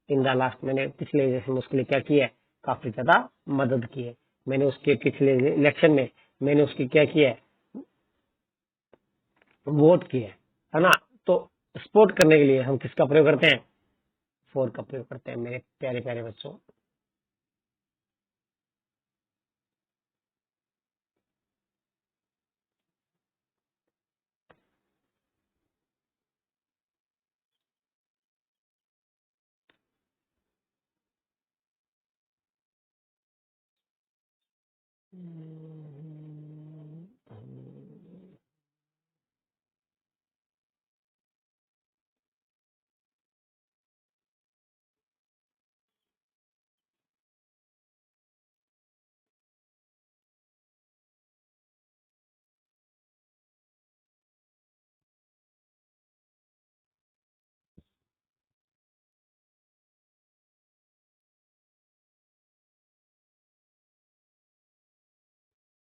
in the last, मैंने पिछले इलेक्शन में उसके लिए क्या किया है, काफी ज्यादा मदद की है। मैंने उसके पिछले इलेक्शन में मैंने उसकी क्या किया है, वोट किया है ना। तो सपोर्ट करने के लिए हम किसका प्रयोग करते हैं, फोर का प्रयोग करते हैं मेरे प्यारे प्यारे बच्चों।